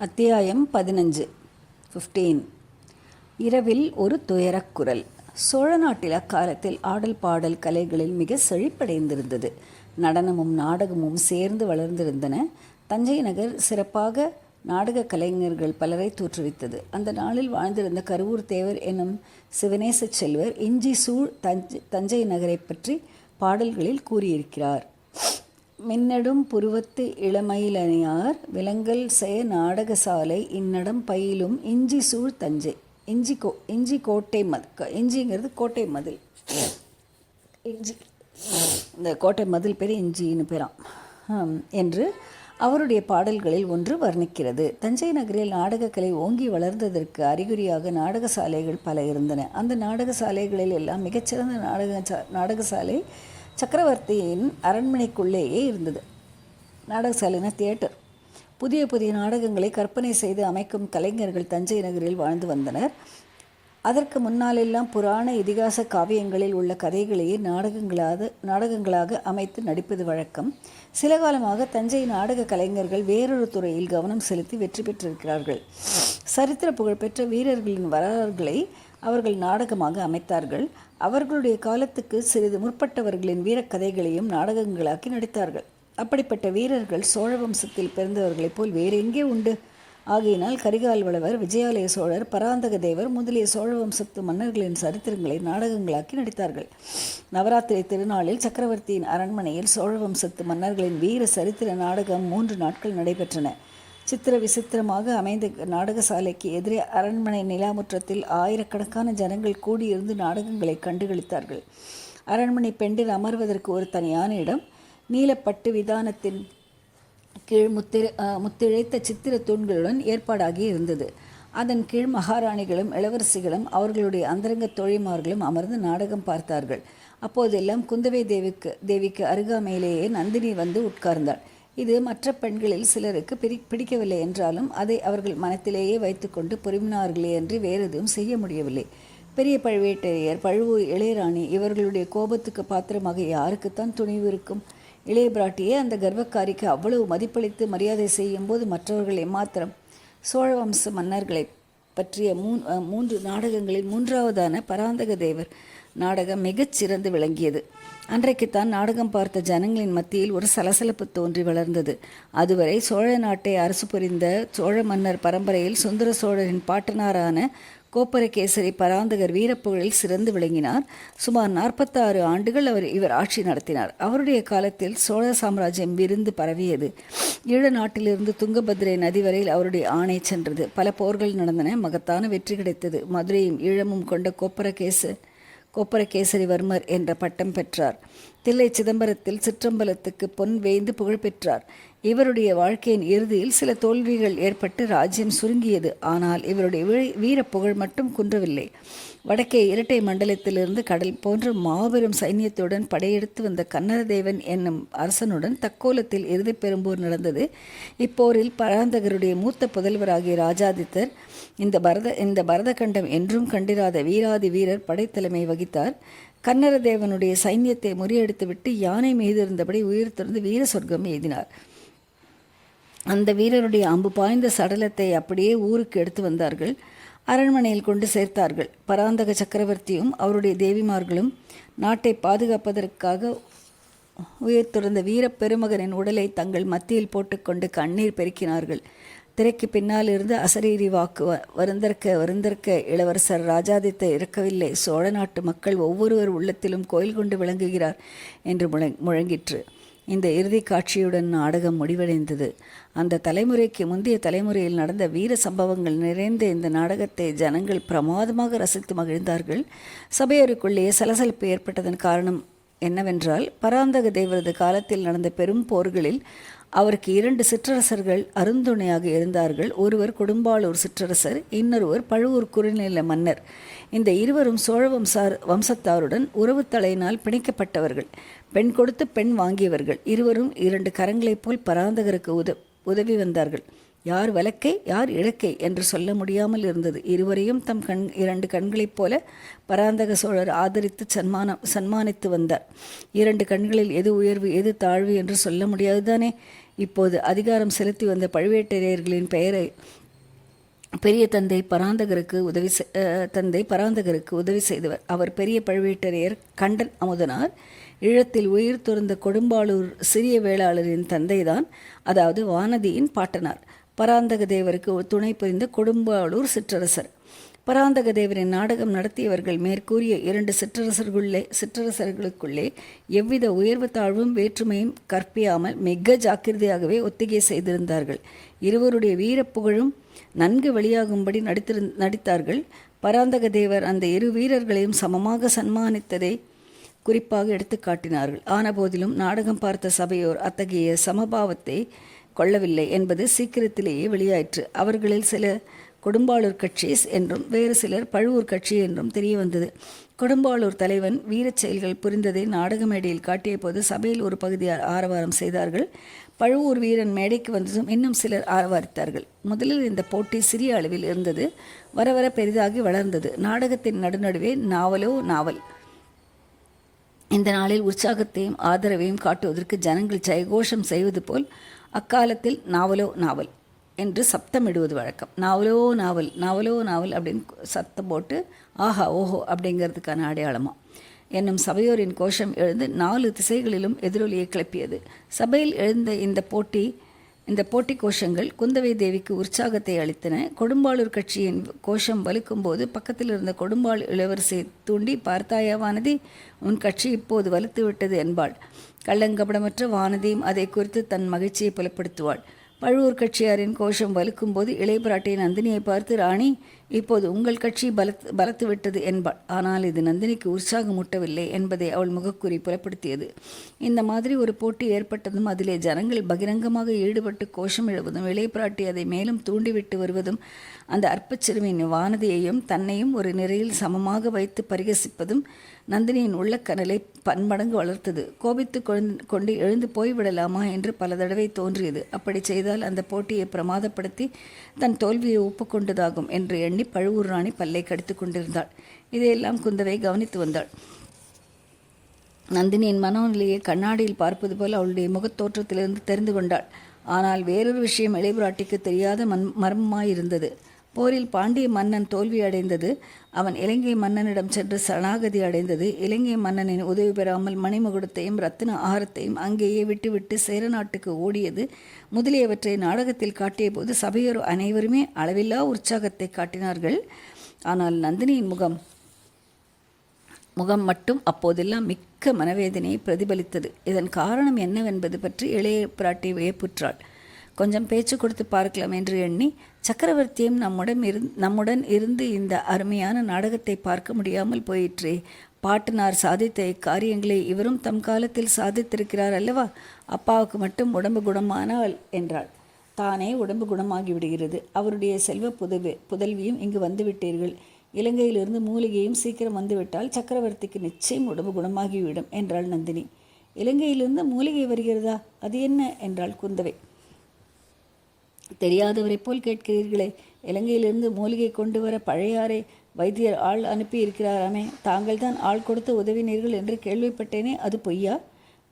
அத்தியாயம் 15. இரவில் ஒரு துயரக்குரல். சோழ நாட்டில் அக்காலத்தில் ஆடல் பாடல் கலைகளில் மிக செழிப்படைந்திருந்தது. நடனமும் நாடகமும் சேர்ந்து வளர்ந்திருந்தன. தஞ்சை நகர் சிறப்பாக நாடக கலைஞர்கள் பலரை தோற்றுவித்தது. அந்த நாளில் வாழ்ந்திருந்த கருவூர் தேவர் என்னும் சிவனேச செல்வர் இஞ்சி சூழ் தஞ்சை நகரை பற்றி பாடல்களில் கூறியிருக்கிறார். மின்னடும் புருவத்து இளமயிலணியார் விலங்கல் செய நாடகசாலை இந்நடம் பயிலும் இஞ்சி சூழ் தஞ்சை. இஞ்சி கோட்டை இஞ்சிங்கிறது கோட்டை மதில். இஞ்சி இந்த கோட்டை மதில் பேர் இஞ்சின்னு பேராம் என்று அவருடைய பாடல்களில் ஒன்று வர்ணிக்கிறது. தஞ்சை நகரில் நாடகக்கலை ஓங்கி வளர்ந்ததற்கு அறிகுறியாக நாடகசாலைகள் பல இருந்தன. அந்த நாடகசாலைகளில் எல்லாம் மிகச்சிறந்த நாடகசாலை சக்கரவர்த்தியின் அரண்மனைக்குள்ளேயே இருந்தது. நாடகசாலைனா தியேட்டர். புதிய புதிய நாடகங்களை கற்பனை செய்து அமைக்கும் கலைஞர்கள் தஞ்சை நகரில் வாழ்ந்து வந்தனர். அதற்கு முன்னாலெல்லாம் புராண இதிகாச காவியங்களில் உள்ள கதைகளையே நாடகங்களாக அமைத்து நடிப்பது வழக்கம். சில காலமாக தஞ்சை நாடக கலைஞர்கள் வேறொரு துறையில் கவனம் செலுத்தி வெற்றி பெற்றிருக்கிறார்கள். சரித்திர புகழ்பெற்ற வீரர்களின் வரலாறுகளை அவர்கள் நாடகமாக அமைத்தார்கள். அவர்களுடைய காலத்துக்கு சிறிது முற்பட்டவர்களின் வீரக்கதைகளையும் நாடகங்களாக்கி நடித்தார்கள். அப்படிப்பட்ட வீரர்கள் சோழ வம்சத்தில் பிறந்தவர்களைப் போல் வேறு எங்கே உண்டு? ஆகையினால் கரிகால் வளவர், விஜயாலய சோழர், பராந்தக தேவர் முதலிய சோழ வம்சத்து மன்னர்களின் சரித்திரங்களை நாடகங்களாக்கி நடித்தார்கள். நவராத்திரி திருநாளில் சக்கரவர்த்தியின் அரண்மனையில் சோழ வம்சத்து மன்னர்களின் வீர சரித்திர நாடகம் 3 நாட்கள் நடைபெற்றன. சித்திர விசித்திரமாக அமைந்த நாடகசாலைக்கு எதிரே அரண்மனை நிலாமுற்றத்தில் ஆயிரக்கணக்கான ஜனங்கள் கூடியிருந்து நாடகங்களை கண்டுகளித்தார்கள். அரண்மனை பெண்டில் அமர்வதற்கு ஒரு தனியான இடம் நீலப்பட்டு விதானத்தின் கீழ் முத்திழைத்த சித்திர தூண்களுடன் ஏற்பாடாகி இருந்தது. அதன் கீழ் மகாராணிகளும் இளவரசிகளும் அவர்களுடைய அந்தரங்க தோழிமார்களும் அமர்ந்து நாடகம் பார்த்தார்கள். அப்போதெல்லாம் குந்தவை தேவிக்கு அருகாமையிலேயே நந்தினி வந்து உட்கார்ந்தாள். இது மற்ற பெண்களில் சிலருக்கு பிடிக்கவில்லை என்றாலும் அதை அவர்கள் மனத்திலேயே வைத்துக்கொண்டு பொறுமினார்களே என்று வேறு எதுவும் செய்ய முடியவில்லை. பெரிய பழுவேட்டரையர், பழுவூர் இளையராணி இவர்களுடைய கோபத்துக்கு பாத்திரமாக யாருக்குத்தான் துணிவு இருக்கும்? இளைய பிராட்டியே அந்த கர்வக்காரிக்கு அவ்வளவு மதிப்பளித்து மரியாதை செய்யும் போது மற்றவர்கள் எம்மாத்திரம்? சோழ வம்ச மன்னர்களை பற்றிய 3 நாடகங்களில் 3ஆவதான பராந்தக தேவர் நாடகம் மிகச் சிறந்து விளங்கியது. அன்றைக்குத்தான் நாடகம் பார்த்த ஜனங்களின் மத்தியில் ஒரு சலசலப்பு தோன்றி வளர்ந்தது. அதுவரை சோழ நாட்டை அரசு புரிந்த சோழ மன்னர் பரம்பரையில் சுந்தர சோழரின் பாட்டனாரான கோப்பரகேசரி பராந்தகர் வீரப்புகழில் சிறந்து விளங்கினார். சுமார் 46 ஆண்டுகள் இவர் ஆட்சி நடத்தினார். அவருடைய காலத்தில் சோழ சாம்ராஜ்யம் விருந்து பரவியது. ஈழ நாட்டிலிருந்து துங்கபத்ரை நதி வரையில் அவருடைய ஆணை சென்றது. பல போர்கள் நடந்தன. மகத்தான வெற்றி கிடைத்தது. மதுரையும் ஈழமும் கொண்ட கோப்பரகேசரிவர்மர் என்ற பட்டம் பெற்றார். தில்லை சிதம்பரத்தில் சிற்றம்பலத்துக்கு பொன் வேய்ந்து புகழ் பெற்றார். இவருடைய வாழ்க்கையின் இறுதியில் சில தோல்விகள் ஏற்பட்டு ராஜ்யம் சுருங்கியது. ஆனால் இவருடைய வீர புகழ் மட்டும் குன்றவில்லை. வடக்கே இரட்டை மண்டலத்திலிருந்து கடல் போன்ற மாபெரும் சைன்யத்துடன் படையெடுத்து வந்த கன்னரதேவன் என்னும் அரசனுடன் தக்கோலத்தில் இறுதி பெரும்போர் நடந்தது. இப்போரில் பராந்தகருடைய மூத்த புதல்வராகிய ராஜாதித்தர் இந்த பரதகண்டம் என்றும் கண்டிராத வீராதி வீரர் படைத்தலைமை வகித்தார். கன்னரதேவனுடைய சைன்யத்தை முறியடித்துவிட்டு யானை மீது இருந்தபடி உயிர் துறந்து வீர சொர்க்கம் எய்தினார். அந்த வீரருடைய அம்பு பாய்ந்த சடலத்தை அப்படியே ஊருக்கு எடுத்து வந்தார்கள். அரண்மனையில் கொண்டு சேர்த்தார்கள். பராந்தக சக்கரவர்த்தியும் அவருடைய தேவிமார்களும் நாட்டை பாதுகாப்பதற்காக உயிர் துறந்த வீர பெருமகனின் உடலை தங்கள் மத்தியில் போட்டுக்கொண்டு கண்ணீர் பெருக்கினார்கள். திரைக்கு பின்னால் இருந்து அசரீரி வாக்கு வருந்தற்க இளவரசர் ராஜாதித்த இருக்கவில்லை. சோழ நாட்டு மக்கள் ஒவ்வொருவர் உள்ளத்திலும் கோயில் கொண்டு விளங்குகிறார் என்று முழங்கிற்று. இந்த இறுதி காட்சியுடன் நாடகம் முடிவடைந்தது. அந்த தலைமுறைக்கு முந்தைய தலைமுறையில் நடந்த வீர சம்பவங்கள் நிறைந்த இந்த நாடகத்தை ஜனங்கள் பிரமாதமாக ரசித்து மகிழ்ந்தார்கள். சபையோருக்குள்ளேயே சலசலப்பு ஏற்பட்டதன் காரணம் என்னவென்றால், பராந்தக தேவரது காலத்தில் நடந்த பெரும் போர்களில் அவருக்கு 2 சிற்றரசர்கள் அருந்துணையாக இருந்தார்கள். ஒருவர் கொடும்பாளூர் சிற்றரசர், இன்னொருவர் பழுவூர் குறுநில மன்னர். இந்த இருவரும் சோழ வம்சத்தாருடன் உறவு தலையினால் பிணைக்கப்பட்டவர்கள். பெண் கொடுத்து பெண் வாங்கியவர்கள். இருவரும் 2 கரங்களைப் போல் பராந்தகருக்கு உதவி வந்தார்கள். யார் வலக்கை யார் இலக்கை என்று சொல்ல முடியாமல் இருந்தது. இருவரையும் தம் 2 கண்களைப் போல பராந்தக சோழர் ஆதரித்து சன்மானித்து வந்தார். 2 கண்களில் எது உயர்வு எது தாழ்வு என்று சொல்ல முடியாதுதானே. இப்போது அதிகாரம் செலுத்தி வந்த பழுவேட்டரையர்களின் பெயரை பெரிய தந்தை பராந்தகருக்கு உதவி செய்தவர். அவர் பெரிய பழுவேட்டரையர் கண்டன் அமுதனார். ஈழத்தில் உயிர் துறந்த கொடும்பாளூர் சிறிய வேளாளரின் தந்தைதான், அதாவது வானதியின் பாட்டனார். பராந்தக தேவருக்கு துணை புரிந்த கொடும்பாளூர் சிற்றரசர். பராந்தக தேவரின் நாடகம் நடத்தியவர்கள் மேற்கூறிய 2 சிற்றரசர்களுக்குள்ளே எவ்வித உயர்வு தாழ்வும் வேற்றுமையும் கற்பியாமல் மிக ஜாக்கிரதையாகவே ஒத்திகை செய்திருந்தார்கள். இருவருடைய வீரப்புகழும் நன்கு வெளியாகும்படி நடித்தார்கள். பராந்தக தேவர் அந்த 2 வீரர்களையும் சமமாக சன்மானித்ததை குறிப்பாக எடுத்து காட்டினார்கள். ஆனபோதிலும் நாடகம் பார்த்த சபையோர் அத்தகைய சமபாவத்தை கொள்ளவில்லை என்பது சீக்கிரத்திலேயே வெளியாயிற்று. அவர்களில் சில கொடும்பாளூர் கட்சி என்றும் வேறு சிலர் பழுவூர் கட்சி என்றும் தெரிய வந்தது. கொடும்பாளூர் தலைவன் வீரச் செயல்கள் புரிந்ததை நாடக மேடையில் காட்டிய போது சபையில் ஒரு பகுதியார் ஆரவாரம் செய்தார்கள். பழுவூர் வீரன் மேடைக்கு வந்ததும் இன்னும் சிலர் ஆரவாரித்தார்கள். முதலில் இந்த போட்டி சிறிய அளவில் இருந்தது. வர வர பெரிதாகி வளர்ந்தது. நாடகத்தின் நடுநடுவே நாவலோ நாவல். இந்த நாளில் உற்சாகத்தையும் ஆதரவையும் காட்டுவதற்கு ஜனங்கள் ஜெயகோஷம் செய்வது போல் அக்காலத்தில் நாவலோ நாவல் என்று சப்தமிடுவது வழக்கம். நாவலோ நாவல், நாவலோ நாவல் அப்படின்னு சத்தம் போட்டு ஆஹா ஓஹோ அப்படிங்கிறதுக்கான அடையாளமாக என்னும் சபையோரின் கோஷம் எழுந்து 4 திசைகளிலும் எதிரொலியை கிளப்பியது. சபையில் எழுந்த இந்த போட்டி கோஷங்கள் குந்தவை தேவிக்கு உற்சாகத்தை அளித்தன. கொடும்பாளூர் கட்சியின் கோஷம் வலுக்கும் போது பக்கத்தில் இருந்த கொடும்பாள் இளவரசியை தூண்டி, பார்த்தாயா வானதி, உன் கட்சி இப்போது வலுத்து விட்டது என்பாள். கள்ளங்கபடமற்ற வானதியும் அதை குறித்து தன் மகிழ்ச்சியை புலப்படுத்துவாள். பழுவூர் கட்சியாரின் கோஷம் வலுக்கும் போது இளைய பிராட்டி நந்தினியை பார்த்து, ராணி, இப்போது உங்கள் கட்சி பலத்து விட்டது என்பாள். ஆனால் இது நந்தினிக்கு உற்சாகமூட்டவில்லை என்பதை அவள் முகக்குறி புலப்படுத்தியது. இந்த மாதிரி ஒரு போட்டி ஏற்பட்டதும் அதிலே ஜனங்கள் பகிரங்கமாக ஈடுபட்டு கோஷம் எழுவதும் இளைய பிராட்டி அதை மேலும் தூண்டிவிட்டு வருவதும் அந்த அற்பச்சிறுமியின் வானதியையும் தன்னையும் ஒரு நிறையில் சமமாக வைத்து பரிகசிப்பதும் நந்தினியின் உள்ளக்கனலை பன்மடங்கு வளர்த்தது. கோபித்து கொண்டு எழுந்து போய்விடலாமா என்று பல தடவை தோன்றியது. அப்படி செய்தால் அந்த போட்டியை பிரமாதப்படுத்தி தன் தோல்வியை ஒப்புக்கொண்டதாகும் என்று எண்ணி பழுவூர் ராணி பல்லை கடித்து கொண்டிருந்தாள். இதையெல்லாம் குந்தவை கவனித்து வந்தாள். நந்தினியின் மனோநிலையை கண்ணாடியில் பார்ப்பது போல் அவளுடைய முகத்தோற்றத்திலிருந்து தெரிந்து கொண்டாள். ஆனால் வேறொரு விஷயம் இளையபிராட்டிக்கு தெரியாத மர்மமாயிருந்தது. போரில் பாண்டிய மன்னன் தோல்வி அடைந்தது. அவன் இலங்கை மன்னனிடம் சென்று சரணாகதி அடைந்தது. இலங்கை மன்னனின் உதவி பெறாமல் மணிமகுடத்தையும் ரத்தின ஆகாரத்தையும் அங்கேயே விட்டுவிட்டு சேர நாட்டுக்கு ஓடியது முதலியவற்றை நாடகத்தில் காட்டிய போது சபையோர் அனைவருமே அளவில்லா உற்சாகத்தை காட்டினார்கள். ஆனால் நந்தினியின் முகம் மட்டும் அப்போதெல்லாம் மிக்க மனவேதனையை பிரதிபலித்தது. இதன் காரணம் என்னவென்பது பற்றி இளைய பிராட்டி வியப்புற்றாள். கொஞ்சம் பேச்சு கொடுத்து பார்க்கலாம் என்று எண்ணி, சக்கரவர்த்தியும் நம்முடன் இருந்து இந்த அருமையான நாடகத்தை பார்க்க முடியாமல் போயிற்றே. பாட்டனார் சாதித்த இக்காரியங்களை இவரும் தம் காலத்தில் சாதித்திருக்கிறார் அல்லவா? அப்பாவுக்கு மட்டும் உடம்பு குணமானால் என்றாள். தானே உடம்பு குணமாகி விடுகிறது. அவருடைய செல்வ புதல்வியும் இங்கு வந்துவிட்டீர்கள். இலங்கையிலிருந்து மூலிகையும் சீக்கிரம் வந்துவிட்டால் சக்கரவர்த்திக்கு நிச்சயம் உடம்பு குணமாகிவிடும் என்றாள் நந்தினி. இலங்கையிலிருந்து மூலிகை வருகிறதா? அது என்ன என்றாள் குந்தவை. தெரியாதவரை போல் கேட்கிறீர்களே. இலங்கையிலிருந்து மூலிகை கொண்டு வர பழையாறை வைத்தியர் ஆள் அனுப்பியிருக்கிறாராமே. தாங்கள் தான் ஆள் கொடுத்து உதவினீர்கள் என்று கேள்விப்பட்டேனே, அது பொய்யா?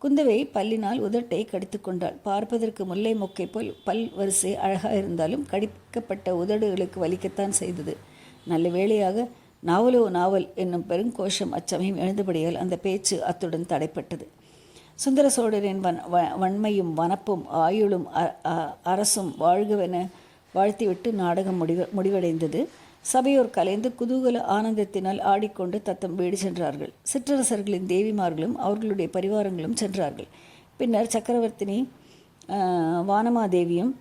குந்தவை பல்லினால் உதட்டை கடித்து கொண்டாள். பார்ப்பதற்கு முல்லை மொக்கை போல் பல் வரிசை அழகாக இருந்தாலும் கடிக்கப்பட்ட உதடுகளுக்கு வலிக்கத்தான் செய்தது. நல்ல வேளையாக நாவலோ நாவல் என்னும் பெருங்கோஷம் அச்சமயம் எழுந்தபடியால் அந்த பேச்சு அத்துடன் தடைப்பட்டது. சுந்தர சோழரின் வன்மையும் வனப்பும் ஆயுளும் அரசும் வாழ்கவென வாழ்த்திவிட்டு நாடகம் முடிவடைந்தது. சபையோர் கலைந்து குதூகல ஆனந்தத்தினால் ஆடிக்கொண்டு தத்தம் வீடு சென்றார்கள். சிற்றரசர்களின் தேவிமார்களும் அவர்களுடைய பரிவாரங்களும் சென்றார்கள். பின்னர் சக்கரவர்த்தினி வானமாதேவியும்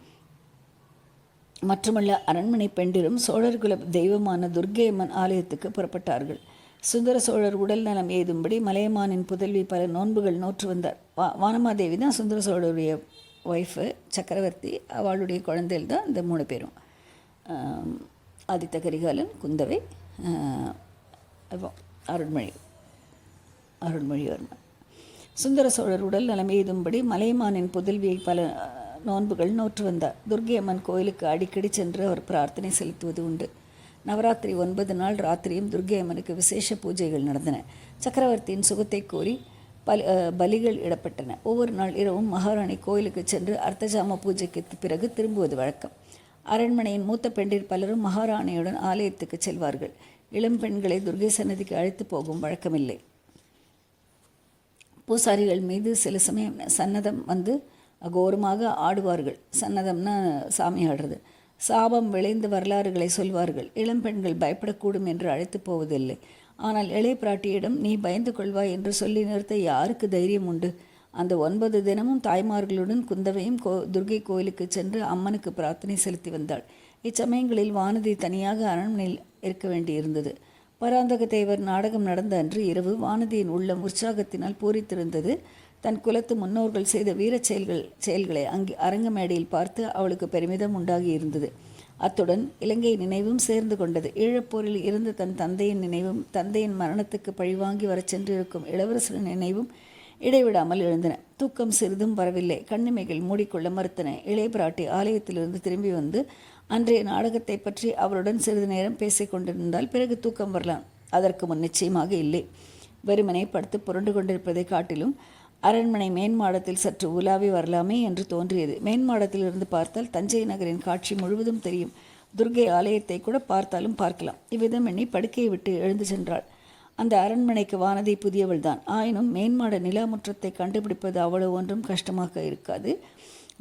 மற்றுமல்ல அரண்மனை பெண்டிரும் சோழர்குல தெய்வமான துர்க்கையம்மன் ஆலயத்துக்கு புறப்பட்டார்கள். சுந்தர சோழர் உடல் நலம் ஏதும்படி மலையமானின் புதல்வி பல நோன்புகள் நோற்று வந்தார். வானமாதேவி தான் சுந்தர சோழருடைய ஒய்ஃபு. சக்கரவர்த்தி அவளுடைய குழந்தைகள் தான் இந்த 3 பேரும். ஆதித்த கரிகாலன், குந்தவை, அருண்மொழிவர்மன். சுந்தர சோழர் உடல் நலம் ஏதும்படி மலையமானின் புதல்வியை பல நோன்புகள் நோற்று வந்தார். துர்க்கையம்மன் கோயிலுக்கு அடிக்கடி சென்று அவர் பிரார்த்தனை செலுத்துவது உண்டு. நவராத்திரி 9 நாள் ராத்திரியும் துர்க்கையம்மனுக்கு விசேஷ பூஜைகள் நடந்தன. சக்கரவர்த்தியின் சுகத்தை கோரி பலிகள் இடப்பட்டன. ஒவ்வொரு நாள் இரவும் மகாராணி கோயிலுக்கு சென்று அர்த்தஜாம பூஜைக்கு பிறகு திரும்புவது வழக்கம். அரண்மனையின் மூத்த பெண்டிர் பலரும் மகாராணியுடன் ஆலயத்துக்கு செல்வார்கள். இளம் பெண்களை துர்கை சன்னதிக்கு அழைத்து போகும் வழக்கமில்லை. பூசாரிகள் மீது சில சமயம் சன்னதம் வந்து அகோரமாக ஆடுவார்கள். சன்னதம்னா சாமி ஆடுறது. சாபம் விளைந்த வரலாறுகளை சொல்வார்கள். இளம் பெண்கள் பயப்படக்கூடும் என்று அழைத்து போவதில்லை. ஆனால் இளைய பிராட்டியிடம் நீ பயந்து கொள்வாய் என்று சொல்லி நிறுத்த யாருக்கு தைரியம் உண்டு? அந்த 9 தினமும் தாய்மார்களுடன் குந்தவையும் துர்கை கோயிலுக்கு சென்று அம்மனுக்கு பிரார்த்தனை செலுத்தி வந்தாள். இச்சமயங்களில் வானதி தனியாக அரண்மனையில் இருக்க வேண்டியிருந்தது. பராந்தக தேவர் நாடகம் நடந்த அன்று இரவு வானதியின் உள்ளம் உற்சாகத்தினால் பூரித்திருந்தது. தன் குலத்து முன்னோர்கள் செய்த வீரச் செயல்களை அரங்க மேடையில் பார்த்து அவளுக்கு பெருமிதம் உண்டாகி இருந்தது. அத்துடன் இலங்கை நினைவும் சேர்ந்து கொண்டது. ஈழப்போரில் இருந்து தன் தந்தையின் நினைவும் தந்தையின் மரணத்துக்கு பழிவாங்கி வரச் சென்றிருக்கும் இளவரசரின் நினைவும் இடைவிடாமல் எழுந்தன. தூக்கம் சிறிதும் வரவில்லை. கண்ணிமைகள் மூடிக்கொள்ள மறுத்தன. இளைய பிராட்டி ஆலயத்திலிருந்து திரும்பி வந்து அன்றைய நாடகத்தை பற்றி அவருடன் சிறிது நேரம் பேசிக் கொண்டிருந்தால் பிறகு தூக்கம் வரலாம். அதற்கு முன் நிச்சயமாக இல்லை. வெறுமனை படுத்து புரண்டு கொண்டிருப்பதை காட்டிலும் அரண்மனை மேன்மாடத்தில் சற்று உலாவி வரலாமே என்று தோன்றியது. மேன்மாடத்தில் இருந்து பார்த்தால் தஞ்சை நகரின் காட்சி முழுவதும் தெரியும். துர்கை ஆலயத்தை கூட பார்த்தாலும் பார்க்கலாம். இவ்விதம் எண்ணி படுக்கையை விட்டு எழுந்து சென்றாள். அந்த அரண்மனைக்கு வானதி புதியவள்தான். ஆயினும் மேன்மாட நிலாமுற்றத்தை கண்டுபிடிப்பது அவ்வளவு ஒன்றும் கஷ்டமாக இருக்காது.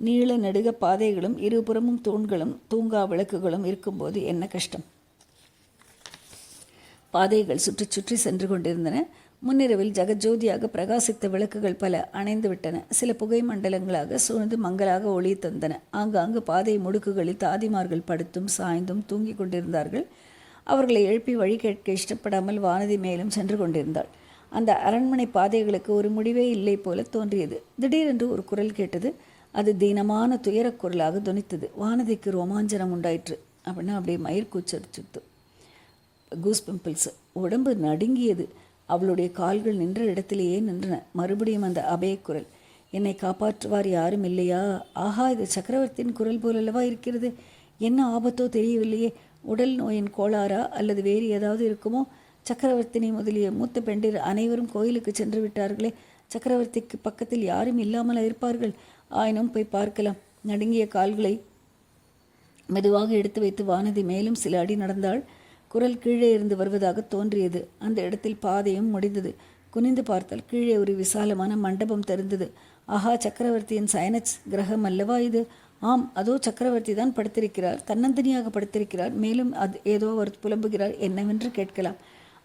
நீள நெடுக பாதைகளும் இருபுறமும் தூண்களும் தூங்கா விளக்குகளும் இருக்கும்போது என்ன கஷ்டம்? பாதைகள் சுற்றி சுற்றி சென்று கொண்டிருந்தன. முன்னிரவில் ஜெகஜோதியாக பிரகாசித்த விளக்குகள் பல அணைந்து விட்டன. சில புகை மண்டலங்களாக சூழ்ந்து மங்களாக ஒளி தந்தன. ஆங்காங்கு பாதை முடுக்குகளில் தாதிமார்கள் படுத்தும் சாய்ந்தும் தூங்கி கொண்டிருந்தார்கள். அவர்களை எழுப்பி வழி கேட்க இஷ்டப்படாமல் வானதி மேலும் சென்று கொண்டிருந்தாள். அந்த அரண்மனை பாதைகளுக்கு ஒரு முடிவே இல்லை போல தோன்றியது. திடீரென்று ஒரு குரல் கேட்டது. அது தீனமான துயரக் குரலாக தொனித்தது. வானதிக்கு ரோமாஞ்சனம் உண்டாயிற்று. அப்படின்னா அப்படியே மயிர் கூச்சரிச்சுட்டு கூஸ் பிம்பிள்ஸ். உடம்பு நடுங்கியது. அவளுடைய கால்கள் நின்ற இடத்திலேயே நின்றன. மறுபடியும் அந்த அபயக்குரல். என்னை காப்பாற்றுவார் யாரும் இல்லையா? ஆஹா, இது சக்கரவர்த்தியின் குரல் போலல்லவா இருக்கிறது. என்ன ஆபத்தோ தெரியவில்லையே. உடல் நோயின் கோளாறா அல்லது வேறு ஏதாவது இருக்குமோ? சக்கரவர்த்தினி முதலிய மூத்த பெண்டிர் அனைவரும் கோயிலுக்கு சென்று விட்டார்களே. சக்கரவர்த்திக்கு பக்கத்தில் யாரும் இல்லாமல் இருப்பார்கள். ஆயினும் போய் பார்க்கலாம். நடுங்கிய கால்களை மெதுவாக எடுத்து வைத்து வானதி மேலும் சில அடி நடந்தாள். குரல் கீழே இருந்து வருவதாக தோன்றியது. அந்த இடத்தில் பாதையும் முடிந்தது. குனிந்து பார்த்தால் கீழே ஒரு விசாலமான மண்டபம் தெரிந்தது. ஆஹா, சக்கரவர்த்தியின் சயனச் கிரகம் அல்லவா இது? ஆம், அதோ சக்கரவர்த்தி தான் படுத்திருக்கிறார். தன்னந்தனியாக படுத்திருக்கிறார். மேலும் ஏதோ அவர் புலம்புகிறார். என்னவென்று கேட்கலாம்.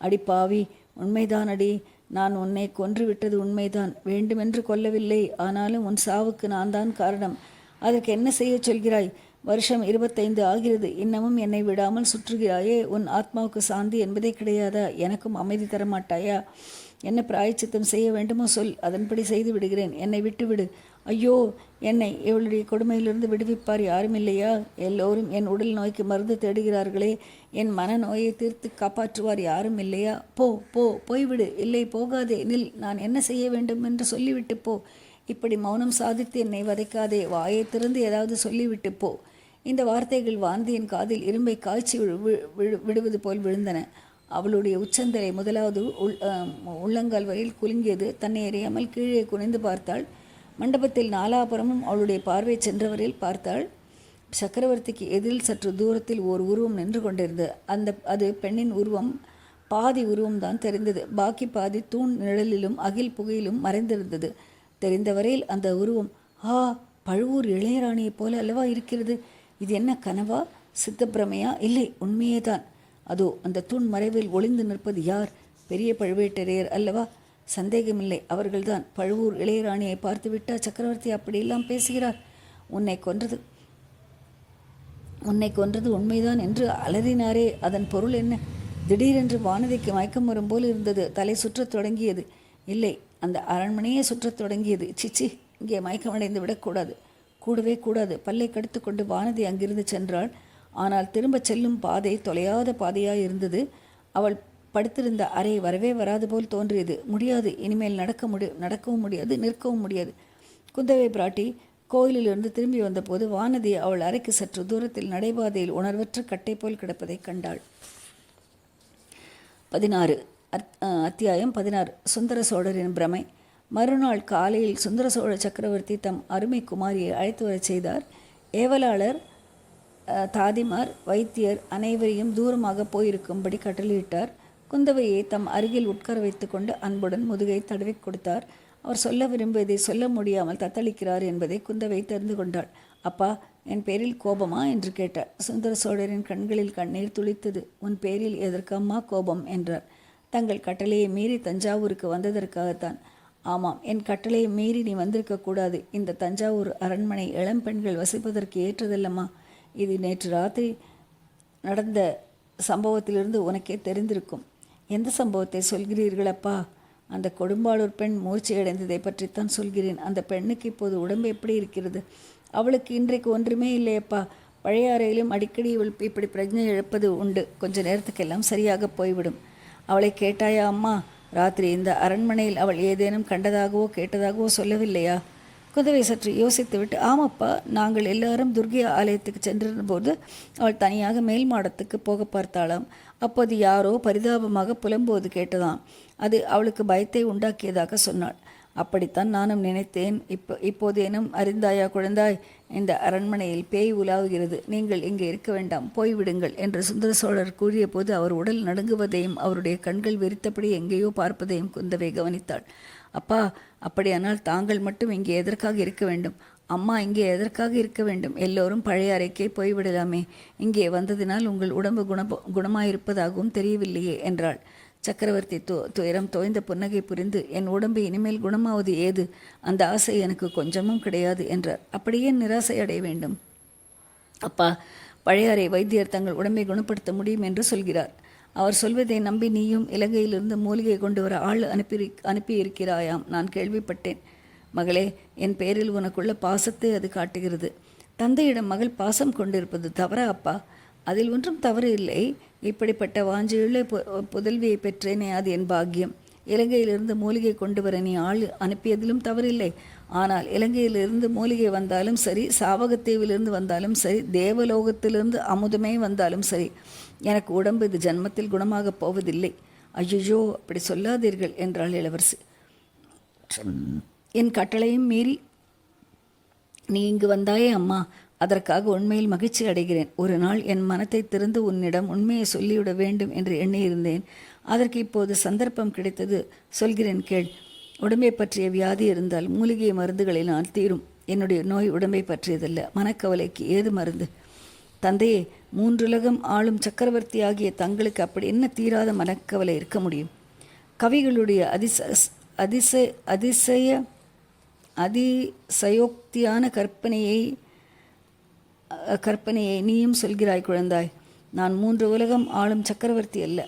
அடி பாவி, உண்மைதான் அடி. நான் உன்னை கொன்று விட்டது உண்மைதான். வேண்டுமென்று கொல்லவில்லை. ஆனாலும் உன் சாவுக்கு நான் தான் காரணம். அதற்கு என்ன செய்ய சொல்கிறாய்? வருஷம் 25 ஆகிறது. இன்னமும் என்னை விடாமல் சுற்றுகிறாயே. உன் ஆத்மாவுக்கு சாந்தி என்பதே கிடையாதா? எனக்கும் அமைதி தரமாட்டாயா? என்ன பிராயச்சித்தம் செய்ய வேண்டுமோ சொல், அதன்படி செய்து விடுகிறேன். என்னை விட்டுவிடு. ஐயோ, என்னை இவளுடைய கொடுமையிலிருந்து விடுவிப்பார் யாரும் இல்லையா? எல்லோரும் என் உடல் நோய்க்கு மருந்து தேடுகிறார்களே. என் மனநோயை தீர்த்து காப்பாற்றுவார் யாரும் இல்லையா? போ போ, போய்விடு. இல்லை, போகாதே, நில். நான் என்ன செய்ய வேண்டும் என்று சொல்லிவிட்டு போ. இப்படி மௌனம் சாதித்து என்னை வதைக்காதே. வாயை திறந்து ஏதாவது சொல்லிவிட்டு போ. இந்த வார்த்தைகள் வாந்தியின் காதில் இரும்பை காய்ச்சி விடுவது போல் விழுந்தன. அவளுடைய உச்சந்தலை முதலாவது உள்ளங்கால் வரையில் குலுங்கியது. தன்னை அறியாமல் கீழே குனிந்து பார்த்தாள். மண்டபத்தில் நாலாபுரமும் அவளுடைய பார்வை சென்றவரையில் பார்த்தாள். சக்கரவர்த்திக்கு எதிரில் சற்று தூரத்தில் ஓர் உருவம் நின்று கொண்டிருந்தது. அது பெண்ணின் உருவம். பாதி உருவம்தான் தெரிந்தது. பாக்கி பாதி தூண் நிழலிலும் அகில் புகையிலும் மறைந்திருந்தது. தெரிந்தவரையில் அந்த உருவம் பழுவூர் இளையராணியைப் போல அல்லவா இருக்கிறது. இது என்ன கனவா, சித்தப்பிரமையா? இல்லை, உண்மையே தான். அதோ அந்த தூண் மறைவில் ஒளிந்து நிற்பது யார்? பெரிய பழுவேட்டரையர் அல்லவா? சந்தேகமில்லை, அவர்கள்தான். பழுவூர் இளையராணியை பார்த்துவிட்டா சக்கரவர்த்தி அப்படியெல்லாம் பேசுகிறார். உன்னை கொன்றது உண்மைதான் என்று அலறினாரே, அதன் பொருள் என்ன? திடீரென்று வானதிக்கு மயக்கம் வரும் போல் இருந்தது. தலை சுற்றத் தொடங்கியது. இல்லை, அந்த அரண்மனையே சுற்றத் தொடங்கியது. சிச்சி, இங்கே மயக்கமடைந்து விடக்கூடாது. கூடவே கூடாது. பல்லை கடித்து கொண்டு வானதி அங்கிருந்து சென்றாள். ஆனால் திரும்பச் செல்லும் பாதை தொலையாத பாதையாய் இருந்தது. அவள் படுத்திருந்த அறை வரவே வராது போல் தோன்றியது. முடியாது, இனிமேல் நடக்கவும் முடியாது, நிற்கவும் முடியாது. குந்தவை பிராட்டி கோயிலிலிருந்து திரும்பி வந்தபோது வானதி அவள் அறைக்கு சற்று தூரத்தில் நடைபாதையில் உணர்வற்ற கட்டை போல் கிடப்பதை கண்டாள். 16 அத்தியாயம் 16. சுந்தர சோழரின் பிரமை. மறுநாள் காலையில் சுந்தர சோழ சக்கரவர்த்தி தம் அருமை குமாரியை அழைத்து வரச் செய்தார். ஏவலாளர், தாதிமார், வைத்தியர் அனைவரையும் தூரமாக போயிருக்கும்படி கட்டளையிட்டார். குந்தவையை தம் அருகில் உட்கார வைத்து கொண்டு அன்புடன் முதுகை தடவி கொடுத்தார். அவர் சொல்ல விரும்பியதை சொல்ல முடியாமல் தத்தளிக்கிறார் என்பதை குந்தவை தெரிந்து கொண்டாள். அப்பா, என் பேரில் கோபமா என்று கேட்டார். சுந்தர சோழரின் கண்களில் கண்ணீர் துளித்தது. உன் பேரில் எதற்கம்மா கோபம் என்றார். தங்கள் கட்டளையை மீறி தஞ்சாவூருக்கு வந்ததற்காகத்தான். ஆமாம், என் கட்டளையை மீறி நீ வந்திருக்கக்கூடாது. இந்த தஞ்சாவூர் அரண்மனை இளம் பெண்கள் வசிப்பதற்கு ஏற்றதல்லம்மா. இது நேற்று ராத்திரி நடந்த சம்பவத்திலிருந்து உனக்கே தெரிந்திருக்கும். எந்த சம்பவத்தை சொல்கிறீர்கள் அப்பா? அந்த கொடும்பாளூர் பெண் மூர்ச்சையடைந்ததை பற்றித்தான் சொல்கிறேன். அந்த பெண்ணுக்கு இப்போது உடம்பு எப்படி இருக்கிறது? அவளுக்கு இன்றைக்கு ஒன்றுமே இல்லையப்பா. பழைய அறையிலும் அடிக்கடி இவள் இப்படி பிரஜை இழப்பது உண்டு. கொஞ்ச நேரத்துக்கெல்லாம் சரியாக போய்விடும். அவளை கேட்டாயா அம்மா? ராத்திரி இந்த அரண்மனையில் அவள் ஏதேனும் கண்டதாகவோ கேட்டதாகவோ சொல்லவில்லையா? குந்தவை சற்று யோசித்துவிட்டு, ஆமாப்பா, நாங்கள் எல்லாரும் துர்கை ஆலயத்துக்கு சென்றிருந்தபோது அவள் தனியாக மேல் மாடத்துக்கு போக பார்த்தாளாம். அப்போது யாரோ பரிதாபமாக புலம்போது கேட்டதாம். அது அவளுக்கு பயத்தை உண்டாக்கியதாக சொன்னாள். அப்படித்தான் நானும் நினைத்தேன். இப்போதேனும் அறிந்தாயா குழந்தாய்? இந்த அரண்மனையில் பேய் உலாவுகிறது. நீங்கள் இங்கே இருக்க வேண்டாம், போய்விடுங்கள் என்று சுந்தர சோழர் கூறிய போது அவர் உடல் நடுங்குவதையும் அவருடைய கண்கள் வெறித்தபடி எங்கேயோ பார்ப்பதையும் குந்தவை கவனித்தாள். அப்பா, அப்படியானால் தாங்கள் மட்டும் இங்கே எதற்காக இருக்க வேண்டும்? அம்மா இங்கே எதற்காக இருக்க வேண்டும்? எல்லோரும் பழைய அறைக்கே போய்விடலாமே. இங்கே வந்ததினால் உங்கள் உடம்பு குணமாயிருப்பதாகவும் தெரியவில்லையே என்றாள். சக்கரவர்த்தி துயரம் தோய்ந்த புன்னகை புரிந்து, என் உடம்பு இனிமேல் குணமாவது ஏது? அந்த ஆசை எனக்கு கொஞ்சமும் கிடையாது என்றார். அப்படியே நிராசை அடைய வேண்டும்? அப்பா, பழைய அறை வைத்தியர் தங்கள் உடம்பை குணப்படுத்த முடியும் என்று சொல்கிறார். அவர் சொல்வதை நம்பி நீயும் இலங்கையிலிருந்து மூலிகை கொண்டு வர ஆள் அனுப்பியிருக்கிறாயாம். நான் கேள்விப்பட்டேன். மகளே, என் பேரில் உனக்குள்ள பாசத்தை அது காட்டுகிறது. தந்தையிடம் மகள் பாசம் கொண்டிருப்பது தவறா அப்பா? அதில் ஒன்றும் தவறு இல்லை. இப்படிப்பட்ட வாஞ்சியுள்ள புதல்வியை பெற்றேனே, அது என் பாக்கியம். இலங்கையிலிருந்து மூலிகை கொண்டு வர நீ ஆள் அனுப்பியதிலும் தவறில்லை. ஆனால் இலங்கையிலிருந்து மூலிகை வந்தாலும் சரி, சாவகத்தீவிலிருந்து வந்தாலும் சரி, தேவலோகத்திலிருந்து அமுதமே வந்தாலும் சரி, எனக்கு உடம்பு இது ஜன்மத்தில் குணமாகப் போவதில்லை. ஐயோ, அப்படி சொல்லாதீர்கள் என்றாள் இளவரசி. என் கட்டளையும் மீறி நீ இங்கு வந்தாயே அம்மா, அதற்காக உண்மையில் மகிழ்ச்சி அடைகிறேன். ஒரு நாள் என் மனத்தை திறந்து உன்னிடம் உண்மையை சொல்லிவிட வேண்டும் என்று எண்ணியிருந்தேன். அதற்கு இப்போது சந்தர்ப்பம் கிடைத்தது. சொல்கிறேன் கேள். உடம்பை பற்றிய வியாதி இருந்தால் மூலிகை மருந்துகளினால் தீரும். என்னுடைய நோய் உடம்பை பற்றியதல்ல. மனக்கவலைக்கு ஏது மருந்து? தந்தையே, 3 உலகம் ஆளும் சக்கரவர்த்தி ஆகிய தங்களுக்கு அப்படி என்ன தீராத மனக்கவலை இருக்க முடியும்? கவிகளுடைய அதிசயோக்தியான கற்பனையை நீயும் சொல்கிறாய் குழந்தாய். நான் 3 உலகம் ஆளும் சக்கரவர்த்தி அல்ல.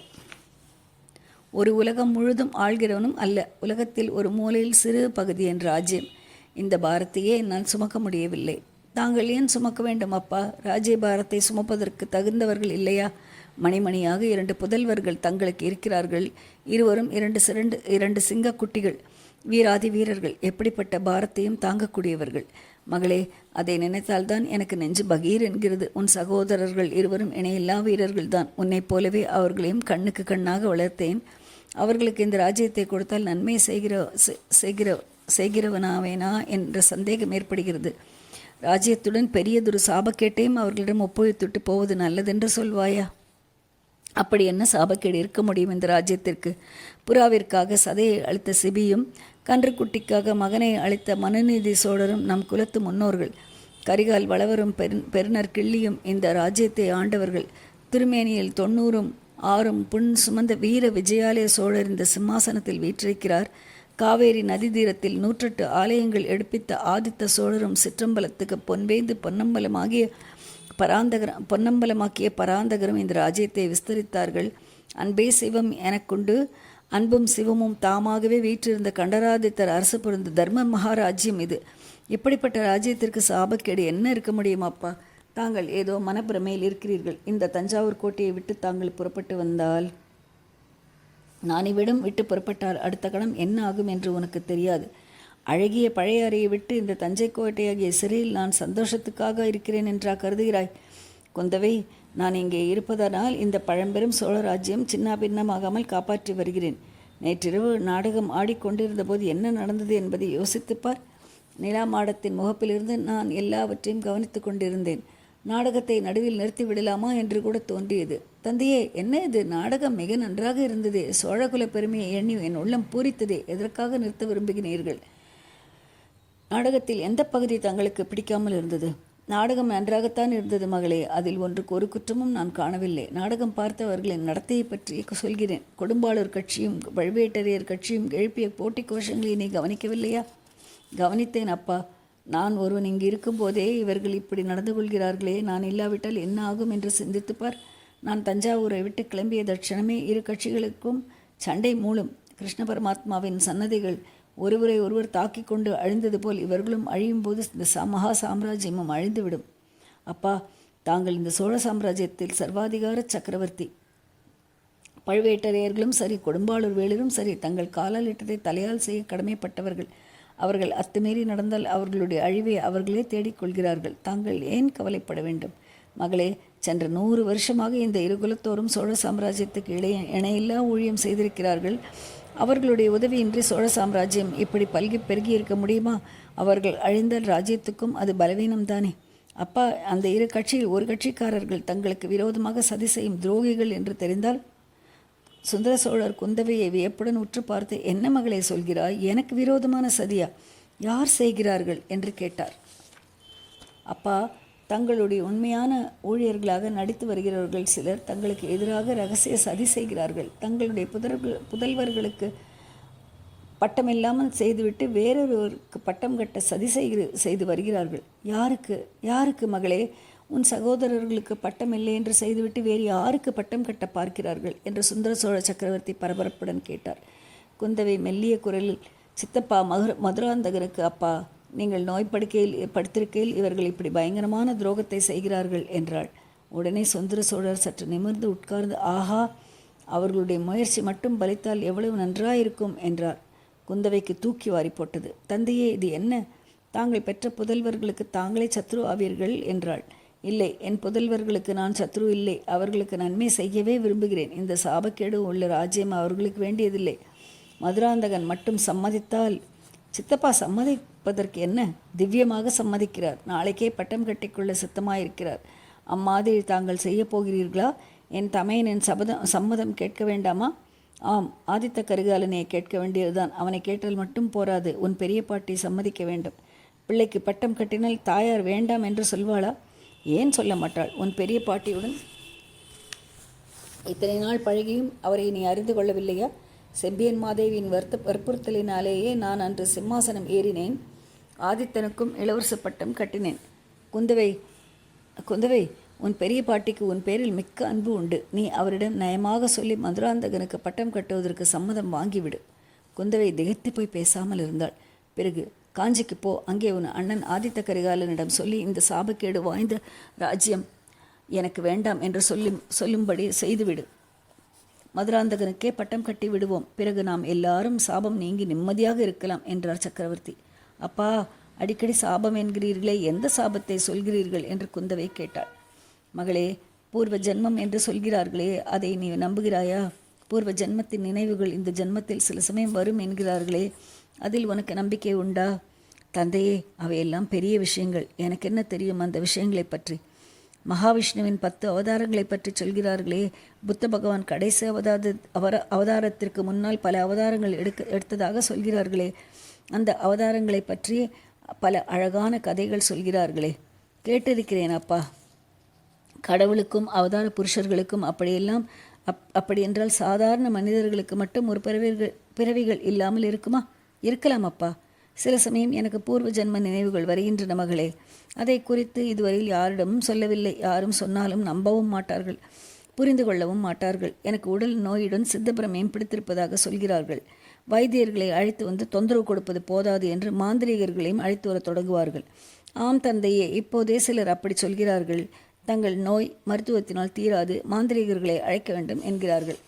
ஒரு உலகம் முழுதும் ஆள்கிறவனும் அல்ல. உலகத்தில் ஒரு மூலையில் சிறு பகுதி என் ராஜ்யம். இந்த பாரத்தையே என்னால் சுமக்க முடியவில்லை. தாங்கள் ஏன் சுமக்க வேண்டும் அப்பா? ராஜ்ய பாரத்தை சுமப்பதற்கு தகுந்தவர்கள் இல்லையா? மணிமணியாக 2 புதல்வர்கள் தங்களுக்கு இருக்கிறார்கள். இருவரும் 2 சிங்க குட்டிகள், வீராதி வீரர்கள். எப்படிப்பட்ட பாரத்தையும் தாங்கக்கூடியவர்கள். மகளே, அதை நினைத்தால்தான் எனக்கு நெஞ்சு பகீர் என்கிறது. உன் சகோதரர்கள் இருவரும் இணையில்லா வீரர்கள்தான். உன்னைப் போலவே அவர்களையும் கண்ணுக்கு கண்ணாக வளர்த்தேன். அவர்களுக்கு இந்த ராஜ்யத்தை கொடுத்தால் நன்மை செய்கிறவனாவேனா என்ற சந்தேகம் ஏற்படுகிறது. ராஜ்யத்துடன் பெரியதொரு சாபக்கேட்டையும் அவர்களிடம் ஒப்புவித்துட்டு போவது நல்லதென்று சொல்வாயா? அப்படி என்ன சாபக்கேடு இருக்க முடியும் இந்த ராஜ்யத்திற்கு? புறாவிற்காக சதையை அளித்த சிபியும், கன்றுக்குட்டிக்காக மகனை அளித்த மனுநீதி சோழரும் நம் குலத்து முன்னோர்கள். கரிகால் வளவரும் பெருநர் கிள்ளியும் இந்த ராஜ்யத்தை ஆண்டவர்கள். திருமேனியில் 90 புண் சுமந்த வீர விஜயாலய சோழர் இந்த சிம்மாசனத்தில் வீற்றிருக்கிறார். காவேரி நதி தீரத்தில் 108 ஆலயங்கள் எடுப்பித்த ஆதித்த சோழரும் சிற்றம்பலத்துக்கு பொன்வேந்து பொன்னம்பலமாக்கிய பராந்தகரும் இந்த ராஜ்யத்தை விஸ்தரித்தார்கள். அன்பே சிவம் எனக்குண்டு, அன்பும் சிவமும் தாமாகவே வீற்றிருந்த கண்டராதித்தர் அரசு புரிந்த தர்ம மகாராஜ்யம் இது. இப்படிப்பட்ட ராஜ்யத்திற்கு சாபக்கேடு என்ன இருக்க முடியும் அப்பா? தாங்கள் ஏதோ மனப்பிரமையில் இருக்கிறீர்கள். இந்த தஞ்சாவூர் கோட்டையை விட்டு தாங்கள் புறப்பட்டு வந்தால், நான் இவ்விடம் விட்டு புறப்பட்டால் அடுத்த கணம் என்ன ஆகும் என்று உனக்கு தெரியாது. அழகிய பழைய அறையை விட்டு இந்த தஞ்சை கோட்டையாகிய சிறையில் நான் சந்தோஷத்துக்காக இருக்கிறேன் என்றா கருதுகிறாய்? குந்தவை, நான் இங்கே இருப்பதனால் இந்த பழம்பெரும் சோழராஜ்யம் சின்ன பின்னமாகாமல் காப்பாற்றி வருகிறேன். நேற்றிரவு நாடகம் ஆடிக்கொண்டிருந்த போது என்ன நடந்தது என்பதை யோசித்துப்பார். நிலா மாடத்தின் முகப்பிலிருந்து நான் எல்லாவற்றையும் கவனித்து கொண்டிருந்தேன். நாடகத்தை நடுவில் நிறுத்தி விடலாமா என்று கூட தோன்றியது. தந்தையே, என்ன இது? நாடகம் மிக நன்றாக இருந்ததே. சோழகுல பெருமையை எண்ணி என் உள்ளம் பூரித்ததே. எதற்காக நிறுத்த விரும்புகிறீர்கள்? நாடகத்தில் எந்த பகுதி தங்களுக்கு பிடிக்காமல் இருந்தது? நாடகம் நன்றாகத்தான் இருந்தது மகளே. அதில் ஒன்றுக்கு ஒரு குற்றமும் நான் காணவில்லை. நாடகம் பார்த்தவர்களின் நடத்தையை பற்றி சொல்கிறேன். கொடும்பாளூர் கட்சியும் பழுவேட்டரையர் கட்சியும் எழுப்பிய போட்டி கோஷங்களை நீ கவனிக்கவில்லையா? கவனித்தேன் அப்பா. நான் ஒருவன் இங்கு இருக்கும்போதே இவர்கள் இப்படி நடந்து கொள்கிறார்களே, நான் இல்லாவிட்டால் என்ன ஆகும் என்று சிந்தித்துப்பார். நான் தஞ்சாவூரை விட்டு கிளம்பிய தட்சணமே இரு கட்சிகளுக்கும் சண்டை மூலம் கிருஷ்ண பரமாத்மாவின் சன்னதிகள் ஒருவரை ஒருவர் தாக்கி கொண்டு அழிந்தது போல் இவர்களும் அழியும் போது இந்த மகா சாம்ராஜ்யமும் அழிந்துவிடும். அப்பா, தாங்கள் இந்த சோழ சாம்ராஜ்யத்தில் சர்வாதிகார சக்கரவர்த்தி. பழுவேட்டரையர்களும் சரி, கொடும்பாளூர் வேளிரும் சரி, தங்கள் காலால் இட்டதை தலையால் செய்ய கடமைப்பட்டவர்கள். அவர்கள் அத்துமீறி நடந்தால் அவர்களுடைய அழிவை அவர்களே தேடிக்கொள்கிறார்கள். தாங்கள் ஏன் கவலைப்பட வேண்டும்? மகளே, சென்ற 100 வருஷமாக இந்த இருகுலத்தோறும் சோழ சாம்ராஜ்யத்துக்கு இணையில்லா ஊழியம் செய்திருக்கிறார்கள். அவர்களுடைய உதவியின்றி சோழ சாம்ராஜ்யம் இப்படி பல்கி பெருகி இருக்க முடியுமா? அவர்கள் அழிந்தால் ராஜ்யத்துக்கும் அது பலவீனம்தானே. அப்பா, அந்த இரு கட்சியில் ஒரு கட்சிக்காரர்கள் தங்களுக்கு விரோதமாக சதி செய்யும் துரோகிகள் என்று தெரிந்தால்? சுந்தர சோழர் குந்தவையை வியப்புடன் உற்று பார்த்து, என்ன மகளே சொல்கிறாய்? எனக்கு விரோதமான சதியா? யார் செய்கிறார்கள் என்று கேட்டார். அப்பா, தங்களுடைய உண்மையான ஊழியர்களாக நடித்து வருகிறவர்கள் சிலர் தங்களுக்கு எதிராக ரகசிய சதி செய்கிறார்கள். தங்களுடைய புதல்வர்களுக்கு பட்டமில்லாமல் செய்துவிட்டு வேறொருவருக்கு பட்டம் கட்ட சதி செய்து வருகிறார்கள். யாருக்கு மகளே? உன் சகோதரர்களுக்கு பட்டம் இல்லை என்று செய்துவிட்டு வேறு யாருக்கு பட்டம் கட்ட பார்க்கிறார்கள் என்று சுந்தர சோழ சக்கரவர்த்தி பரபரப்புடன் கேட்டார். குந்தவை மெல்லிய குரலில், சித்தப்பா, மதுராந்தகனுக்கு அப்பா, நீங்கள் நோய்படுக்கையில் படுத்திருக்கையில் இவர்கள் இப்படி பயங்கரமான துரோகத்தை செய்கிறார்கள் என்றாள். உடனே சுந்தர சோழர் சற்று நிமிர்ந்து உட்கார்ந்து, ஆஹா, அவர்களுடைய முயற்சி மட்டும் பலித்தால் எவ்வளவு நன்றாயிருக்கும் என்றார். குந்தவைக்கு தூக்கி வாரி போட்டது. தந்தையே, இது என்ன? தாங்கள் பெற்ற புதல்வர்களுக்கு தாங்களே சத்ரு ஆவீர்கள் என்றாள். இல்லை, என் புதல்வர்களுக்கு நான் சத்ரு இல்லை. அவர்களுக்கு நன்மை செய்யவே விரும்புகிறேன். இந்த சாபக்கேடு உள்ள ராஜ்யம் அவர்களுக்கு வேண்டியதில்லை. மதுராந்தகன் மட்டும் சம்மதித்தால். சித்தப்பா, சம்மதிப்பதற்கு என்ன? திவ்யமாக சம்மதிக்கிறார். நாளைக்கே பட்டம் கட்டிக்கொள்ள சித்தமாயிருக்கிறார். அம்மாதிரி தாங்கள் செய்ய போகிறீர்களா? என் தமையனின் சம்மதம் கேட்க வேண்டாமா? ஆம், ஆதித்த கரிகாலனை கேட்க வேண்டியதுதான். அவனை கேட்டால் மட்டும் போராது, உன் பெரிய பாட்டி சம்மதிக்க வேண்டும். பிள்ளைக்கு பட்டம் கட்டினால் தாயார் வேண்டாம் என்று சொல்வாளா? ஏன் சொல்ல மாட்டாள்? உன் பெரிய பாட்டியுடன் இத்தனை நாள் பழகியும் அவரை நீ அறிந்து கொள்ளவில்லையா? செம்பியன் மாதேவியின் வற்புறுத்தலினாலேயே நான் அன்று சிம்மாசனம் ஏறினேன். ஆதித்தனுக்கும் இளவரசு பட்டம் கட்டினேன். குந்தவை, உன் பெரிய பாட்டிக்கு உன் பேரில் மிக்க அன்பு உண்டு. நீ அவரிடம் நயமாக சொல்லி மதுராந்தகனுக்கு பட்டம் கட்டுவதற்கு சம்மதம் வாங்கிவிடு. குந்தவை திகைத்து போய் பேசாமல் இருந்தாள். பிறகு, காஞ்சிக்கு போ. அங்கே உன் அண்ணன் ஆதித்த கரிகாலனிடம் சொல்லி இந்த சாபக்கேடு வாய்ந்த ராஜ்யம் எனக்கு வேண்டாம் என்று சொல்லும்படி செய்துவிடு. மதுராந்தகனுக்கே பட்டம் கட்டி விடுவோம். பிறகு நாம் எல்லாரும் சாபம் நீங்கி நிம்மதியாக இருக்கலாம் என்றார் சக்கரவர்த்தி. அப்பா, அடிக்கடி சாபம் என்கிறீர்களே, எந்த சாபத்தை சொல்கிறீர்கள் என்று குந்தவை கேட்டாள். மகளே, பூர்வ ஜென்மம் என்று சொல்கிறார்களே, அதை நீ நம்புகிறாயா? பூர்வ ஜென்மத்தின் நினைவுகள் இந்த ஜென்மத்தில் சில சமயம் வரும் என்கிறார்களே, அதில் உனக்கு நம்பிக்கை உண்டா? தந்தையே, அவையெல்லாம் பெரிய விஷயங்கள். எனக்கு என்ன தெரியும் அந்த விஷயங்களை பற்றி? மகாவிஷ்ணுவின் 10 அவதாரங்களை பற்றி சொல்கிறார்களே, புத்த பகவான் கடைசி அவதாரத்திற்கு முன்னால் பல அவதாரங்கள் எடுத்ததாக சொல்கிறார்களே, அந்த அவதாரங்களை பற்றி பல அழகான கதைகள் சொல்கிறார்களே, கேட்டிருக்கிறேன் அப்பா. கடவுளுக்கும் அவதார புருஷர்களுக்கும் அப்படியெல்லாம் அப்படி என்றால் சாதாரண மனிதர்களுக்கு மட்டும் ஒரு பிறவிகள் இல்லாமல் இருக்குமா? இருக்கலாம் அப்பா. சில சமயம் எனக்கு பூர்வ ஜென்ம நினைவுகள் வருகின்றன மகளே. அதை குறித்து இதுவரையில் யாரிடமும் சொல்லவில்லை. யாரும் சொன்னாலும் நம்பவும் மாட்டார்கள், புரிந்து கொள்ளவும் மாட்டார்கள். எனக்கு உடல் நோயுடன் சித்தப்பிரமையும் பிடித்திருப்பதாக சொல்கிறார்கள். வைத்தியர்களை அழைத்து வந்து தொந்தரவு கொடுப்பது போதாது என்று மாந்திரிகர்களையும் அழைத்து வர தொடங்குவார்கள். ஆம் தந்தையே, இப்போதே சிலர் அப்படி சொல்கிறார்கள். தங்கள் நோய் மருத்துவத்தினால் தீராது, மாந்திரிகர்களை அழைக்க வேண்டும் என்கிறார்கள்.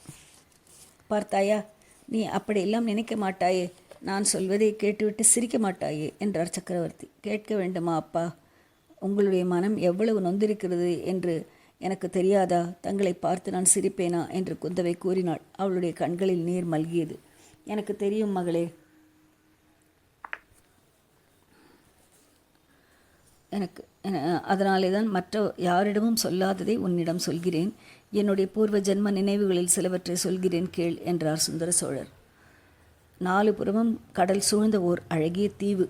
பார்த்தாயா, நீ அப்படியெல்லாம் நினைக்க மாட்டாயே. நான் சொல்வதை கேட்டுவிட்டு சிரிக்க மாட்டாயே என்றார் சக்கரவர்த்தி. கேட்க வேண்டுமா அப்பா? உங்களுடைய மனம் எவ்வளவு நொந்திருக்கிறது என்று எனக்கு தெரியாதா? தங்களை பார்த்து நான் சிரிப்பேனா என்று குந்தவை கூறினாள். அவளுடைய கண்களில் நீர் மல்கியது. எனக்கு தெரியும் மகளே. அதனாலே தான் மற்ற யாரிடமும் சொல்லாததை உன்னிடம் சொல்கிறேன். என்னுடைய பூர்வ ஜென்ம நினைவுகளில் சிலவற்றை சொல்கிறேன் கேள் என்றார் சுந்தர சோழர். 4 புறமும் கடல் சூழ்ந்த ஓர் அழகிய தீவு.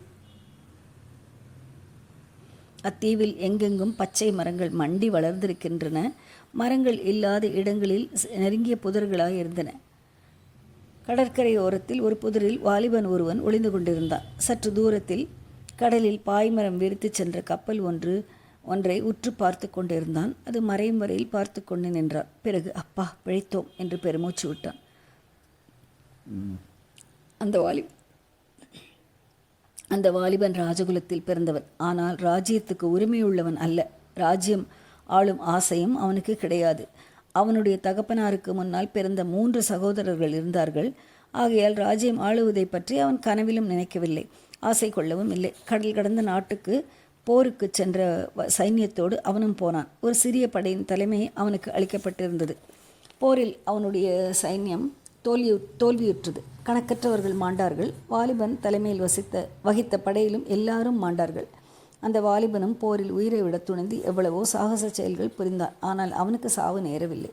அத்தீவில் எங்கெங்கும் பச்சை மரங்கள் மண்டி வளர்ந்திருக்கின்றன. மரங்கள் இல்லாத இடங்களில் நெருங்கிய புதர்களாய் இருந்தன. கடற்கரை ஓரத்தில் ஒரு புதரில் வாலிபன் ஒருவன் ஒளிந்து கொண்டிருந்தான். சற்று தூரத்தில் கடலில் பாய்மரம் விரித்து சென்ற கப்பல் ஒன்றை உற்று பார்த்து கொண்டிருந்தான். அது மறையும் வரையில் பார்த்து கொண்டு நின்றான். பிறகு அப்பா பிழைத்தோம் என்று பெருமூச்சு விட்டான். அந்த வாலிபன் ராஜகுலத்தில் பிறந்தவன். ஆனால் ராஜ்யத்துக்கு உரிமையுள்ளவன் அல்ல. ராஜ்யம் ஆளும் ஆசையும் அவனுக்கு கிடையாது. அவனுடைய தகப்பனாருக்கு முன்னால் பிறந்த 3 சகோதரர்கள் இருந்தார்கள். ஆகையால் ராஜ்யம் ஆளுவதை பற்றி அவன் கனவிலும் நினைக்கவில்லை, ஆசை கொள்ளவும் இல்லை. கடல் கடந்த நாட்டுக்கு போருக்கு சென்ற சைன்யத்தோடு அவனும் போனான். ஒரு சிறிய படையின் தலைமை அவனுக்கு அளிக்கப்பட்டிருந்தது. போரில் அவனுடைய சைன்யம் தோல்வியுற்றது. கணக்கற்றவர்கள் மாண்டார்கள். வாலிபன் தலைமையில் வகித்த படையிலும் எல்லாரும் மாண்டார்கள். அந்த வாலிபனும் போரில் உயிரை விட துணிந்து எவ்வளவோ சாகச செயல்கள் புரிந்தான். ஆனால் அவனுக்கு சாவு நேரவில்லை.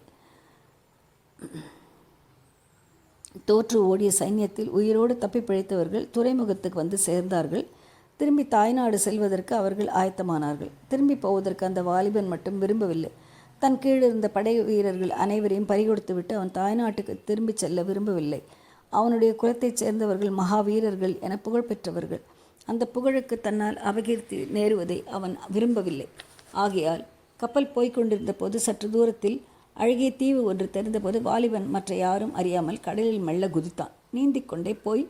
தோற்று ஓடிய சைன்யத்தில் உயிரோடு தப்பி பிழைத்தவர்கள் துறைமுகத்துக்கு வந்து சேர்ந்தார்கள். திரும்பி தாய்நாடு செல்வதற்கு அவர்கள் ஆயத்தமானார்கள். திரும்பி போவதற்கு அந்த வாலிபன் மட்டும் விரும்பவில்லை. தன் கீழிருந்த படை வீரர்கள் அனைவரையும் பறிகொடுத்துவிட்டு அவன் தாய்நாட்டுக்கு திரும்பிச் செல்ல விரும்பவில்லை. அவனுடைய குலத்தைச் சேர்ந்தவர்கள் மகாவீரர்கள் என புகழ் பெற்றவர்கள். அந்த புகழுக்கு தன்னால் அபகீர்த்தி நேருவதை அவன் விரும்பவில்லை. ஆகையால் கப்பல் போய்கொண்டிருந்த போது சற்று தூரத்தில் அழகிய தீவு ஒன்று தெரிந்தபோது வாலிபன் மற்ற யாரும் அறியாமல் கடலில் மெல்ல குதித்தான். நீந்திக் கொண்டே போய்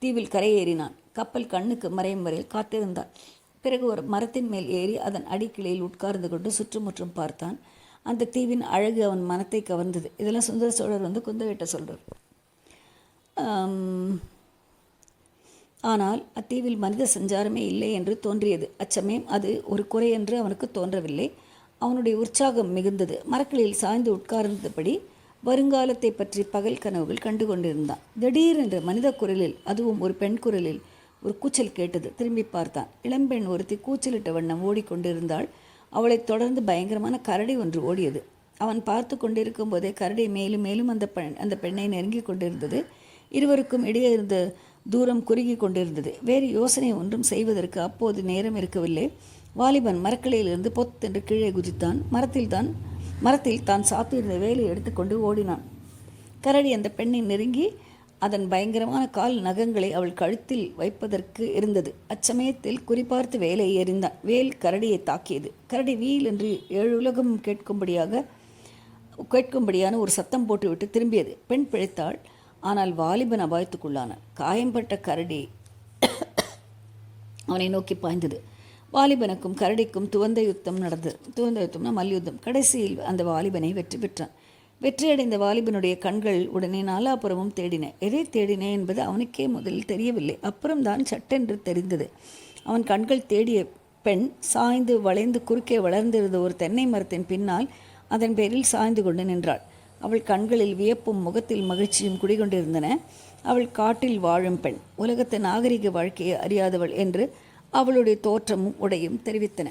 தீவில் கரையேறினான். கப்பல் கண்ணுக்கு மறையும் வரையில் காத்திருந்தான். பிறகு ஒரு மரத்தின் மேல் ஏறி அதன் அடிக்கிளையில் உட்கார்ந்து கொண்டு சுற்றுமுற்றும் பார்த்தான். அந்த தீவின் அழகு அவன் மனத்தை கவர்ந்தது. இதெல்லாம் சுந்தர சோழர் குந்தவைட்ட சொல்கிறார். ஆனால் அத்தீவில் மனித சஞ்சாரமே இல்லை என்று தோன்றியது. அச்சமயம் அது ஒரு குறை என்று அவனுக்கு தோன்றவில்லை. அவனுடைய உற்சாகம் மிகுந்தது. மரக்கிளையில் சாய்ந்து உட்கார்ந்தபடி வருங்காலத்தை பற்றி பகல் கனவுகள் கண்டு கொண்டிருந்தான். திடீரென்று மனித குரலில், அதுவும் ஒரு பெண் குரலில் ஒரு கூச்சல் கேட்டது. திரும்பி பார்த்தான். இளம்பெண் ஒருத்தி கூச்சலிட்ட வண்ணம் ஓடிக்கொண்டிருந்தாள். அவளைத் தொடர்ந்து பயங்கரமான கரடி ஒன்று ஓடியது. அவன் பார்த்து கொண்டிருக்கும் போதே கரடி மேலும் மேலும் அந்த பெண்ணை நெருங்கி கொண்டிருந்தது. இருவருக்கும் இடையே இருந்த தூரம் குறுகி கொண்டிருந்தது. வேறு யோசனை ஒன்றும் செய்வதற்கு அப்போது நேரம் இருக்கவில்லை. வாலிபன் மரக்கிளையிலிருந்து பொத்தென்று கீழே குதித்தான். மரத்தில் தான் சாத்தியிருந்த வேலையை எடுத்துக்கொண்டு ஓடினான். கரடி அந்த பெண்ணை நெருங்கி அதன் பயங்கரமான கால் நகங்களை அவள் கழுத்தில் வைப்பதற்கு இருந்தது. அச்சமயத்தில் குறிப்பார்த்து வேலை எறிந்தான். வேல் கரடியை தாக்கியது. கரடி வீல் என்று 7 உலகம் கேட்கும்படியான ஒரு சத்தம் போட்டுவிட்டு திரும்பியது. பெண் பிழைத்தாள். ஆனால் வாலிபன் அபாயத்துக்குள்ளான. காயம்பட்ட கரடி அவனை நோக்கி பாய்ந்தது. வாலிபனுக்கும் கரடிக்கும் துவந்த யுத்தம் நடந்தது. துவந்த யுத்தம்னா மல்யுத்தம். கடைசியில் அந்த வாலிபனை வெற்றி பெற்றான். வெற்றியடைந்த வாலிபனுடைய கண்கள் உடனே நாலாபுரமும் தேடின. எதை தேடின என்பது அவனுக்கே முதலில் தெரியவில்லை. அப்புறம்தான் சட்டென்று தெரிந்தது. அவன் கண்கள் தேடிய பெண் சாய்ந்து வளைந்து குறுக்கே வளர்ந்திருந்த ஒரு தென்னை மரத்தின் பின்னால் அதன் பேரில் சாய்ந்து கொண்டு நின்றாள். அவள் கண்களில் வியப்பும் முகத்தில் மகிழ்ச்சியும் குடிகொண்டிருந்தன. அவள் காட்டில் வாழும் பெண், உலகத்து நாகரிக வாழ்க்கையை அறியாதவள் என்று அவளுடைய தோற்றமும் உடையும் தெரிவித்தன.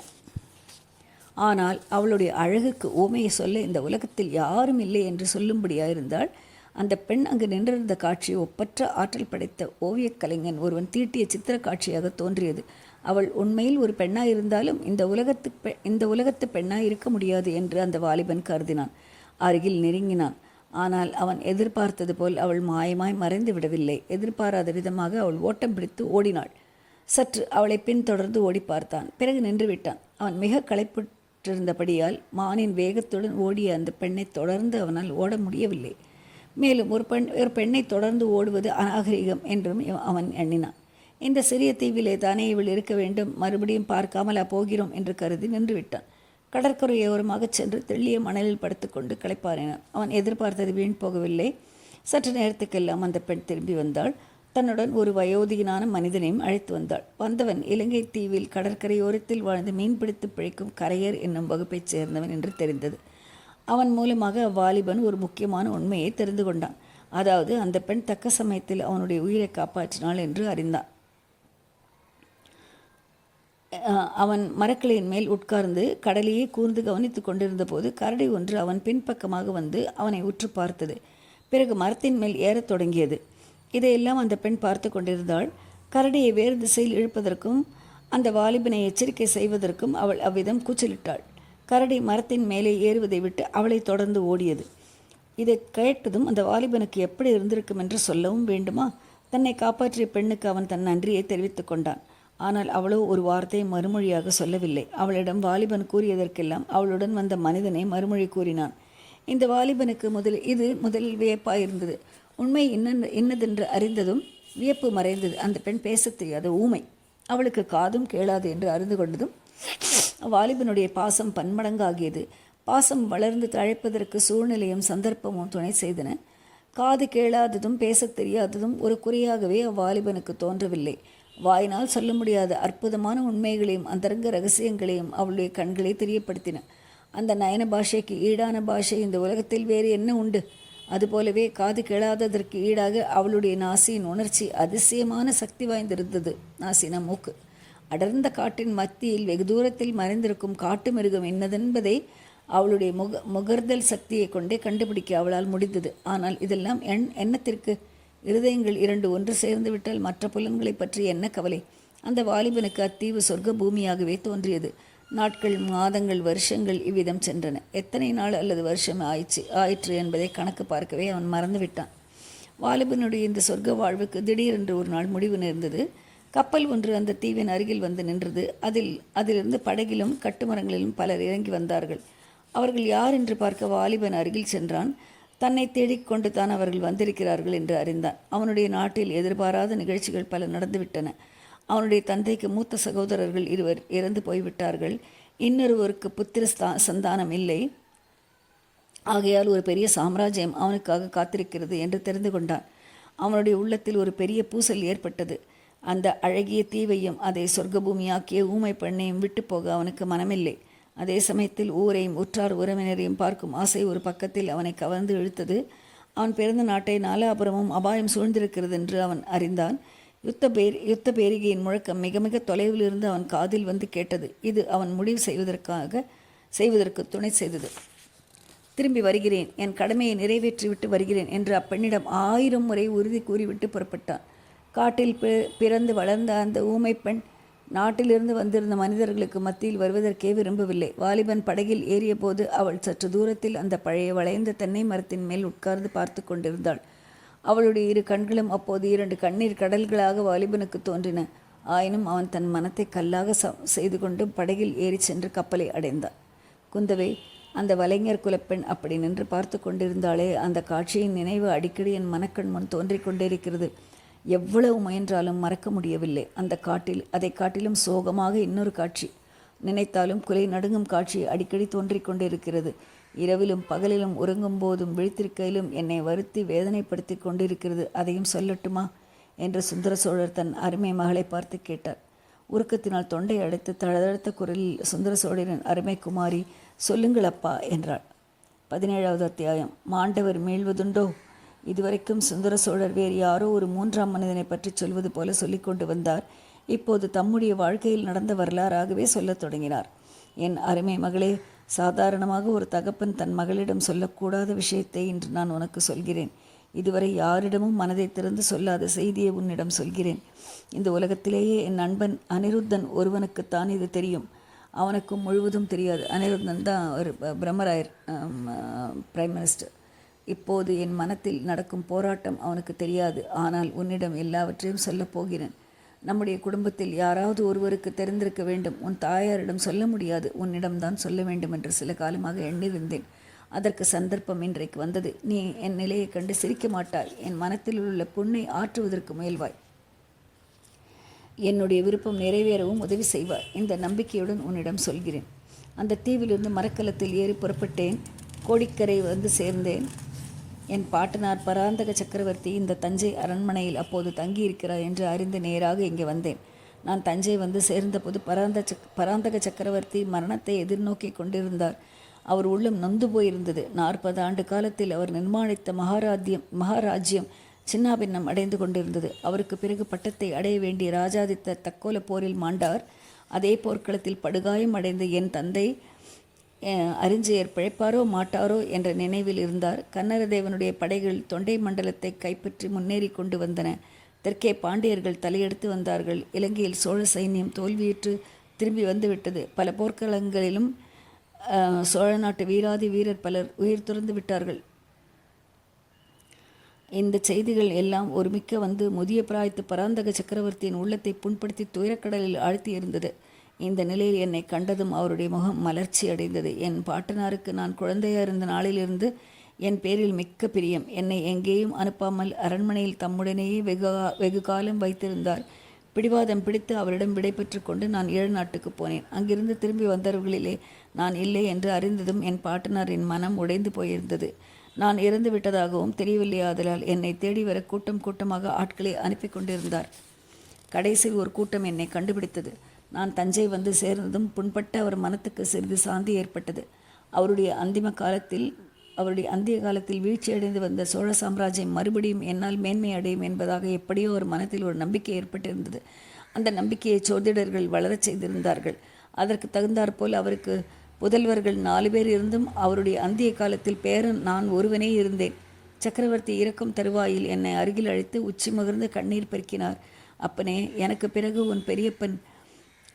ஆனால் அவளுடைய அழகுக்கு ஊமையை சொல்ல இந்த உலகத்தில் யாரும் இல்லை என்று சொல்லும்படியாயிருந்தாள். அந்த பெண் அங்கு நின்றிருந்த காட்சி ஒப்பற்ற ஆற்றல் படைத்த ஓவியக் கலைஞன் ஒருவன் தீட்டிய சித்திர காட்சியாக தோன்றியது. அவள் உண்மையில் ஒரு பெண்ணாயிருந்தாலும் இந்த உலகத்து பெண்ணாய் இருக்க முடியாது என்று அந்த வாலிபன் கருதினான். அருகில் நெருங்கினான். ஆனால் அவன் எதிர்பார்த்தது போல் அவள் மாயமாய் மறைந்து விடவில்லை. எதிர்பாராத விதமாக அவள் ஓட்டம் பிடித்து ஓடினாள். சற்று அவளை பின்தொடர்ந்து ஓடி பார்த்தான். பிறகு நின்று விட்டான். அவன் மிக களைப்புற்றிருந்தபடியால் மானின் வேகத்துடன் ஓடிய அந்த பெண்ணை தொடர்ந்து அவனால் ஓட முடியவில்லை. மேலும் ஒரு பெண்ணை தொடர்ந்து ஓடுவது அநாகரிகம் என்றும் அவன் எண்ணினான். இந்த சிறிய தீவிலே தானே இவள் இருக்க வேண்டும், மறுபடியும் பார்க்காமலா போகிறோம் என்று கருதி நின்று விட்டான். கடற்கரையோரமாக சென்று தெள்ளிய மணலில் படுத்துக்கொண்டு களைப்பாறினான். அவன் எதிர்பார்த்தது வீண் போகவில்லை. சற்று நேரத்துக்கெல்லாம் அந்த பெண் திரும்பி வந்தாள். தன்னுடன் ஒரு வயோதிகனான மனிதனையும் அழைத்து வந்தாள். வந்தவன் இலங்கை தீவில் கடற்கரையோரத்தில் வாழ்ந்து மீன்பிடித்து பிழைக்கும் கரையர் என்னும் வகுப்பைச் சேர்ந்தவன் என்று தெரிந்தது. அவன் மூலமாக அவ்வாலிபன் ஒரு முக்கியமான உண்மையை தெரிந்து கொண்டான். அதாவது அந்த பெண் தக்க சமயத்தில் அவனுடைய உயிரை காப்பாற்றினாள் என்று அறிந்தான். அவன் மரக்கிளையின் மேல் உட்கார்ந்து கடலையே கூர்ந்து கவனித்து கொண்டிருந்த போது கரடி ஒன்று அவன் பின்பக்கமாக வந்து அவனை உற்று பார்த்தது. பிறகு மரத்தின் மேல் ஏறத் தொடங்கியது. இதையெல்லாம் அந்த பெண் பார்த்து கொண்டிருந்தாள். கரடியை வேறு திசையில் இழுப்பதற்கும் அந்த வாலிபனை எச்சரிக்கை செய்வதற்கும் அவள் அவ்விதம் கூச்சலிட்டாள். கரடி மரத்தின் மேலே ஏறுவதை விட்டு அவளை தொடர்ந்து ஓடியது. இதை கேட்டதும் அந்த வாலிபனுக்கு எப்படி இருந்திருக்கும் என்று சொல்லவும் வேண்டுமா? தன்னை காப்பாற்றிய பெண்ணுக்கு அவன் தன் நன்றியை தெரிவித்துக் கொண்டான். ஆனால் அவளோ ஒரு வார்த்தையை மறுமொழியாக சொல்லவில்லை. அவளிடம் வாலிபன் கூறியதற்கெல்லாம் அவளுடன் வந்த மனிதனை மறுமொழி கூறினான். இந்த வாலிபனுக்கு முதலில் வியப்பாயிருந்தது. உண்மை இன்னதென்று அறிந்ததும் வியப்பு மறைந்தது. அந்த பெண் பேசத் தெரியாத ஊமை, அவளுக்கு காதும் கேளாது என்று அறிந்து கொண்டதும் வாலிபனுடைய பாசம் பன்மடங்காகியது. பாசம் வளர்ந்து தழைப்பதற்கு சூழ்நிலையும் சந்தர்ப்பமும் துணை செய்தன. காது கேளாததும் பேசத் தெரியாததும் ஒரு குறையாகவே அவ்வாலிபனுக்கு தோன்றவில்லை. வாயினால் சொல்ல முடியாத அற்புதமான உண்மைகளையும் அந்தரங்க ரகசியங்களையும் அவளுடைய கண்களை தெரியப்படுத்தின. அந்த நயன பாஷைக்கு ஈடான பாஷை இந்த உலகத்தில் வேறு என்ன உண்டு? அதுபோலவே காது கேளாததற்கு ஈடாக அவளுடைய நாசியின் உணர்ச்சி அதிசயமான சக்தி வாய்ந்திருந்தது. நாசின மூக்கு. அடர்ந்த காட்டின் மத்தியில் வெகு தூரத்தில் மறைந்திருக்கும் காட்டு மிருகம் என்னதென்பதை அவளுடைய முகர்தல் சக்தியை கொண்டே கண்டுபிடிக்க அவளால் முடிந்தது. ஆனால் இதெல்லாம் எண்ணத்திற்கு? இருதயங்கள் இரண்டு ஒன்று சேர்ந்து விட்டால் மற்ற புலன்களை பற்றி என்ன கவலை? அந்த வாலிபனுக்கு அத்தீவு சொர்க்க பூமியாகவே தோன்றியது. நாட்கள், மாதங்கள், வருஷங்கள் இவ்விதம் சென்றன. எத்தனை நாள் அல்லது வருஷம் ஆயிற்று என்பதை கணக்கு பார்க்கவே அவன் மறந்துவிட்டான். வாலிபனுடைய இந்த சொர்க்க வாழ்வுக்கு திடீரென்று ஒரு நாள் முடிவு நேர்ந்தது. கப்பல் ஒன்று அந்த தீவின் அருகில் வந்து நின்றது. அதிலிருந்து படகிலும் கட்டுமரங்களிலும் பலர் இறங்கி வந்தார்கள். அவர்கள் யார் என்று பார்க்க வாலிபன் அருகில் சென்றான். தன்னை தேடிக்கொண்டு தான் அவர்கள் வந்திருக்கிறார்கள் என்று அறிந்தான். அவனுடைய நாட்டில் எதிர்பாராத நிகழ்ச்சிகள் பல நடந்துவிட்டன. அவனுடைய தந்தைக்கு மூத்த சகோதரர்கள் இருவர் இறந்து போய்விட்டார்கள். இன்னொருவருக்கு புத்திர சந்தானம் இல்லை. ஆகையால் ஒரு பெரிய சாம்ராஜ்யம் அவனுக்காக காத்திருக்கிறது என்று தெரிந்து கொண்டான். அவனுடைய உள்ளத்தில் ஒரு பெரிய பூசல் ஏற்பட்டது. அந்த அழகிய தீவையும் அதை சொர்க்கபூமியாக்கிய ஊமை பெண்ணையும் விட்டு போக அவனுக்கு மனமில்லை. அதே சமயத்தில் ஊரையும் உற்றார் உறவினரையும் பார்க்கும் ஆசை ஒரு பக்கத்தில் அவனை கவர்ந்து இழுத்தது. அவன் பிறந்த நாட்டை நாலாபுரமும் அபாயம் சூழ்ந்திருக்கிறது என்று அவன் அறிந்தான். யுத்த பேரிகையின் முழக்கம் மிக மிக தொலைவில் இருந்து அவன் காதில் வந்து கேட்டது. இது அவன் முடிவு செய்வதற்கு துணை செய்தது. திரும்பி வருகிறேன், என் கடமையை நிறைவேற்றிவிட்டு வருகிறேன் என்று அப்பெண்ணிடம் 1000 முறை உறுதி கூறிவிட்டு புறப்பட்டான். காட்டில் பிறந்து வளர்ந்த அந்த ஊமை பெண் நாட்டிலிருந்து வந்திருந்த மனிதர்களுக்கு மத்தியில் வருவதற்கே விரும்பவில்லை. வாலிபன் படகில் ஏறிய போது அவள் சற்று தூரத்தில் அந்த பழைய வளைந்த தென்னை மரத்தின் மேல் உட்கார்ந்து பார்த்து கொண்டிருந்தாள். அவளுடைய இரு கண்களும் அப்போது 2 கண்ணீர் கடல்களாக வாலிபனுக்கு தோன்றின. ஆயினும் அவன் தன் மனத்தை கல்லாக செய்து கொண்டு படகில் ஏறி சென்று கப்பலை அடைந்தான். குந்தவை, அந்த வலைஞர் குலப்பெண் அப்படி நின்று பார்த்து கொண்டிருந்தாலே, அந்த காட்சியின் நினைவு அடிக்கடி என் மனக்கண் முன் தோன்றிக் கொண்டிருக்கிறது. எவ்வளவு முயன்றாலும் மறக்க முடியவில்லை. அந்த அதை காட்டிலும் சோகமாக இன்னொரு காட்சி, நினைத்தாலும் குலை நடுங்கும் காட்சி அடிக்கடி தோன்றிக் கொண்டிருக்கிறது. இரவிலும் பகலிலும் உறங்கும் போதும் விழித்திருக்கையிலும் என்னை வருத்தி வேதனைப்படுத்தி கொண்டிருக்கிறது. அதையும் சொல்லட்டுமா என்று சுந்தர சோழர் தன் அருமை மகளை பார்த்து கேட்டார். உருக்கத்தினால் தொண்டை அடைத்து தளதழுத்த குரலில் சுந்தர சோழரின் அருமை குமாரி, சொல்லுங்கள் அப்பா என்றாள். 17வது அத்தியாயம். மாண்டவர் மீள்வதுண்டோ? இதுவரைக்கும் சுந்தர சோழர் வேறு யாரோ ஒரு 3ஆம் மனிதனை பற்றி சொல்வது போல சொல்லிக்கொண்டு வந்தார். இப்போது தம்முடைய வாழ்க்கையில் நடந்த வரலாறாகவே சொல்லத் தொடங்கினார். என் அருமை மகளே, சாதாரணமாக ஒரு தகப்பன் தன் மகளிடம் சொல்லக்கூடாத விஷயத்தை இன்று நான் உனக்கு சொல்கிறேன். இதுவரை யாரிடமும் மனதை திறந்து சொல்லாத செய்தியை உன்னிடம் சொல்கிறேன். இந்த உலகத்திலேயே என் நண்பன் அனிருத்தன் ஒருவனுக்குத்தான் இது தெரியும். அவனுக்கும் முழுவதும் தெரியாது. அனிருத்தன் தான் ஒரு பிரம்மராயர், பிரைம் மினிஸ்டர். இப்போது என் மனத்தில் நடக்கும் போராட்டம் அவனுக்கு தெரியாது. ஆனால் உன்னிடம் எல்லாவற்றையும் சொல்லப் போகிறேன். நம்முடைய குடும்பத்தில் யாராவது ஒருவருக்கு தெரிந்திருக்க வேண்டும். உன் தாயாரிடம் சொல்ல முடியாது, உன்னிடம்தான் சொல்ல வேண்டும் என்று சில காலமாக எண்ணிருந்தேன். அதற்கு சந்தர்ப்பம் இன்றைக்கு வந்தது. நீ என் நிலையை கண்டு சிரிக்க மாட்டாய். என் மனத்தில் உள்ள புண்ணை ஆற்றுவதற்கு முயல்வாய். என்னுடைய விருப்பம் நிறைவேறவும் உதவி செய்வாய். இந்த நம்பிக்கையுடன் உன்னிடம் சொல்கிறேன். அந்த தீவிலிருந்து மரக்கலத்தில் ஏறி புறப்பட்டேன். கோடிக்கரை வந்து சேர்ந்தேன். என் பாட்டனார் பராந்தக சக்கரவர்த்தி இந்த தஞ்சை அரண்மனையில் அப்போது தங்கியிருக்கிறார் என்று அறிந்து நேராக இங்கே வந்தேன். நான் தஞ்சை வந்து சேர்ந்தபோது பராந்தக சக்கரவர்த்தி மரணத்தை எதிர்நோக்கி கொண்டிருந்தார். அவர் உள்ளம் நொந்து போயிருந்தது. 40 ஆண்டு காலத்தில் அவர் நிர்மாணித்த மகாராஜ்யம் சின்னாபின்னம் அடைந்து கொண்டிருந்தது. அவருக்கு பிறகு பட்டத்தை அடைய வேண்டிய ராஜாதித்தர் தக்கோல போரில் மாண்டார். அதே போர்க்களத்தில் படுகாயம் அடைந்த என் தந்தை அறிஞ்சயர் பிழைப்பாரோ மாட்டாரோ என்ற நினைவில் இருந்தார். கன்னரதேவனுடைய படைகள் தொண்டை மண்டலத்தை கைப்பற்றி முன்னேறி கொண்டு வந்தன. தெற்கே பாண்டியர்கள் தலையெடுத்து வந்தார்கள். இலங்கையில் சோழ சைன்யம் தோல்வியுற்று திரும்பி வந்துவிட்டது. பல போர்க்களங்களிலும் சோழ நாட்டு வீராதி வீரர் பலர் உயிர் துறந்து விட்டார்கள். இந்த செய்திகள் எல்லாம் ஒருமிக்க வந்து முதிய பிராயத்து பராந்தக சக்கரவர்த்தியின் உள்ளத்தை புண்படுத்தி துயரக்கடலில் ஆழ்த்தி இருந்தது. இந்த நிலையில் என்னை கண்டதும் அவருடைய முகம் மலர்ச்சி அடைந்தது. என் பாட்டனாருக்கு நான் குழந்தையாக இருந்த நாளிலிருந்து என் பேரில் மிக்க பிரியம். என்னை எங்கேயும் அனுப்பாமல் அரண்மனையில் தம்முடனேயே வெகு காலம் வைத்திருந்தார். பிடிவாதம் பிடித்து அவரிடம் விடைபெற்று கொண்டு நான் ஈழ நாட்டுக்கு போனேன். அங்கிருந்து திரும்பி வந்தவர்களிலே நான் இல்லை என்று அறிந்ததும் என் பாட்டனாரின் மனம் உடைந்து போயிருந்தது. நான் இறந்து விட்டதாகவும் தெரியவில்லையாதலால் என்னை தேடி வர கூட்டம் கூட்டமாக ஆட்களை அனுப்பி கொண்டிருந்தார். கடைசியில் ஒரு கூட்டம் என்னை கண்டுபிடித்தது. நான் தஞ்சை வந்து சேர்ந்ததும் புண்பட்ட அவர் மனத்துக்கு சிறிது சாந்தி ஏற்பட்டது. அவருடைய அந்திய காலத்தில் வீழ்ச்சியடைந்து வந்த சோழ சாம்ராஜ்யம் மறுபடியும் என்னால் மேன்மை அடையும் என்பதாக எப்படியோ ஒரு மனத்தில் ஒரு நம்பிக்கை ஏற்பட்டிருந்தது. அந்த நம்பிக்கையை சோதிடர்கள் வளரச் செய்திருந்தார்கள். அதற்கு தகுந்தாற்போல் அவருக்கு புதல்வர்கள் 4 பேர் இருந்தும் அவருடைய அந்திய காலத்தில் பேரன் நான் ஒருவனே இருந்தேன். சக்கரவர்த்தி இறக்கும் தருவாயில் என்னை அருகில் அழைத்து உச்சி மகிழ்ந்து கண்ணீர் பெருக்கினார். அப்பனே, எனக்கு பிறகு உன் பெரியப்பன்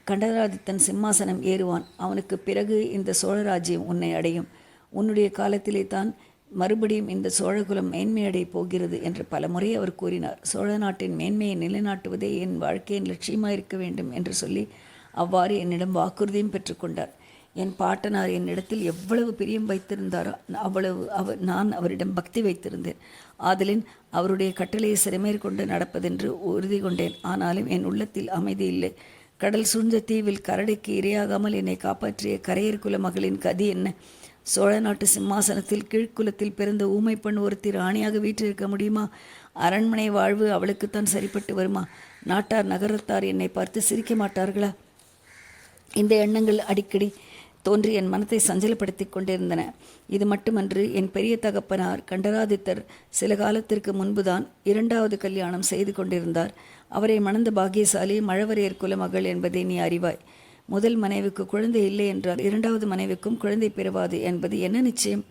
கண்டராதித்தன் சிம்மாசனம் ஏறுவான். அவனுக்கு பிறகு இந்த சோழராஜ்யம் உன்னை அடையும். உன்னுடைய காலத்திலே தான் மறுபடியும் இந்த சோழகுலம் மேன்மையடை போகிறது என்று பல முறை அவர் கூறினார். சோழ நாட்டின் மேன்மையை நிலைநாட்டுவதே என் வாழ்க்கையின் லட்சியமாக இருக்க வேண்டும் என்று சொல்லி அவ்வாறு என்னிடம் வாக்குறுதியும் பெற்றுக்கொண்டார். என் பாட்டனார் என்னிடத்தில் எவ்வளவு பிரியம் வைத்திருந்தாரோ நான் அவரிடம் பக்தி வைத்திருந்தேன். ஆதலின் அவருடைய கட்டளையை சிறைமேற்கொண்டு நடப்பதென்று உறுதி கொண்டேன். ஆனாலும் என் உள்ளத்தில் அமைதி இல்லை. கடல் சூழ்ந்த தீவில் கரடிக்கு இரையாகாமல் என்னை காப்பாற்றிய கரையர் குல மகளின் கதி என்ன? சோழ நாட்டு சிம்மாசனத்தில் கீழ்குலத்தில் பிறந்த ஊமை பெண் ஒருத்தி ராணியாக வீற்றிருக்க முடியுமா? அரண்மனை வாழ்வு அவளுக்குத்தான் சரிப்பட்டு வருமா? நாட்டார் நகரத்தார் என்னை பார்த்து சிரிக்க மாட்டார்களா? இந்த எண்ணங்கள் அடிக்கடி தோன்றி என் மனத்தை சஞ்சலப்படுத்தி கொண்டிருந்தன. இது மட்டுமன்று, என் பெரிய தகப்பனார் கண்டராதித்தர் சில காலத்திற்கு முன்புதான் 2வது கல்யாணம் செய்து கொண்டிருந்தார். அவரை மணந்த பாக்கியசாலி மழவரையர் குலமகள் என்பதை நீ அறிவாய். முதல் மனைவிக்கு குழந்தை இல்லை என்றால் 2வது மனைவிக்கும் குழந்தை பிறவாது என்பது என்ன நிச்சயம்?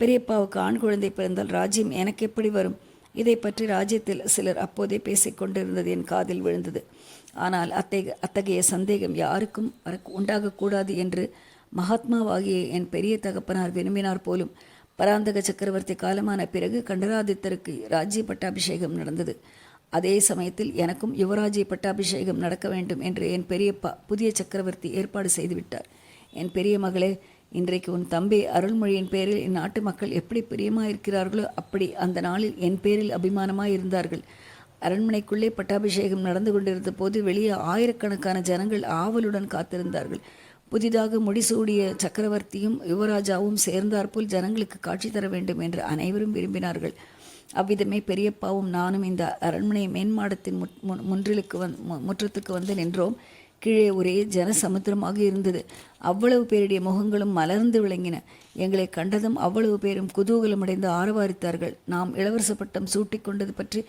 பெரியப்பாவுக்கு ஆண் குழந்தை பிறந்தால் ராஜ்யம் எனக்கு எப்படி வரும்? இதை பற்றி ராஜ்யத்தில் சிலர் அப்போதே பேசிக்கொண்டிருந்தது என் காதில் விழுந்தது. ஆனால் அத்தகைய சந்தேகம் யாருக்கும் உண்டாகக்கூடாது என்று மகாத்மாவாகிய என் பெரிய தகப்பனார் விரும்பினார் போலும். பராந்தக சக்கரவர்த்தி காலமான பிறகு கண்டராதித்தருக்கு ராஜ்ய பட்டாபிஷேகம் நடந்தது. அதே சமயத்தில் எனக்கும் யுவராஜ்ய பட்டாபிஷேகம் நடக்க வேண்டும் என்று என் பெரியப்பா புதிய சக்கரவர்த்தி ஏற்பாடு செய்துவிட்டார். என் பெரிய மகளே, இன்றைக்கு உன் தம்பி அருள்மொழியின் பேரில் இந்நாட்டு மக்கள் எப்படி பிரியமாயிருக்கிறார்களோ அப்படி அந்த நாளில் என் பேரில் அபிமானமாய் இருந்தார்கள். அரண்மனைக்குள்ளே பட்டாபிஷேகம் நடந்து கொண்டிருந்த போது வெளியே ஆயிரக்கணக்கான ஜனங்கள் ஆவலுடன் காத்திருந்தார்கள். புதிதாக முடிசூடிய சக்கரவர்த்தியும் யுவராஜாவும் சேர்ந்தாற்போல் ஜனங்களுக்கு காட்சி தர வேண்டும் என்று அனைவரும் விரும்பினார்கள். அவ்விதமே பெரியப்பாவும் நானும் இந்த அரண்மனை மேன்மாடத்தின் முற்றத்துக்கு வந்து நின்றோம். கீழே ஒரே ஜனசமுத்திரமாக இருந்தது. அவ்வளவு பேருடைய முகங்களும் மலர்ந்து விளங்கின. எங்களை கண்டதும் அவ்வளவு பேரும் குதூகலமடைந்து ஆரவாரித்தார்கள். நாம் இளவரச பட்டம் சூட்டிக் கொண்டது பற்றி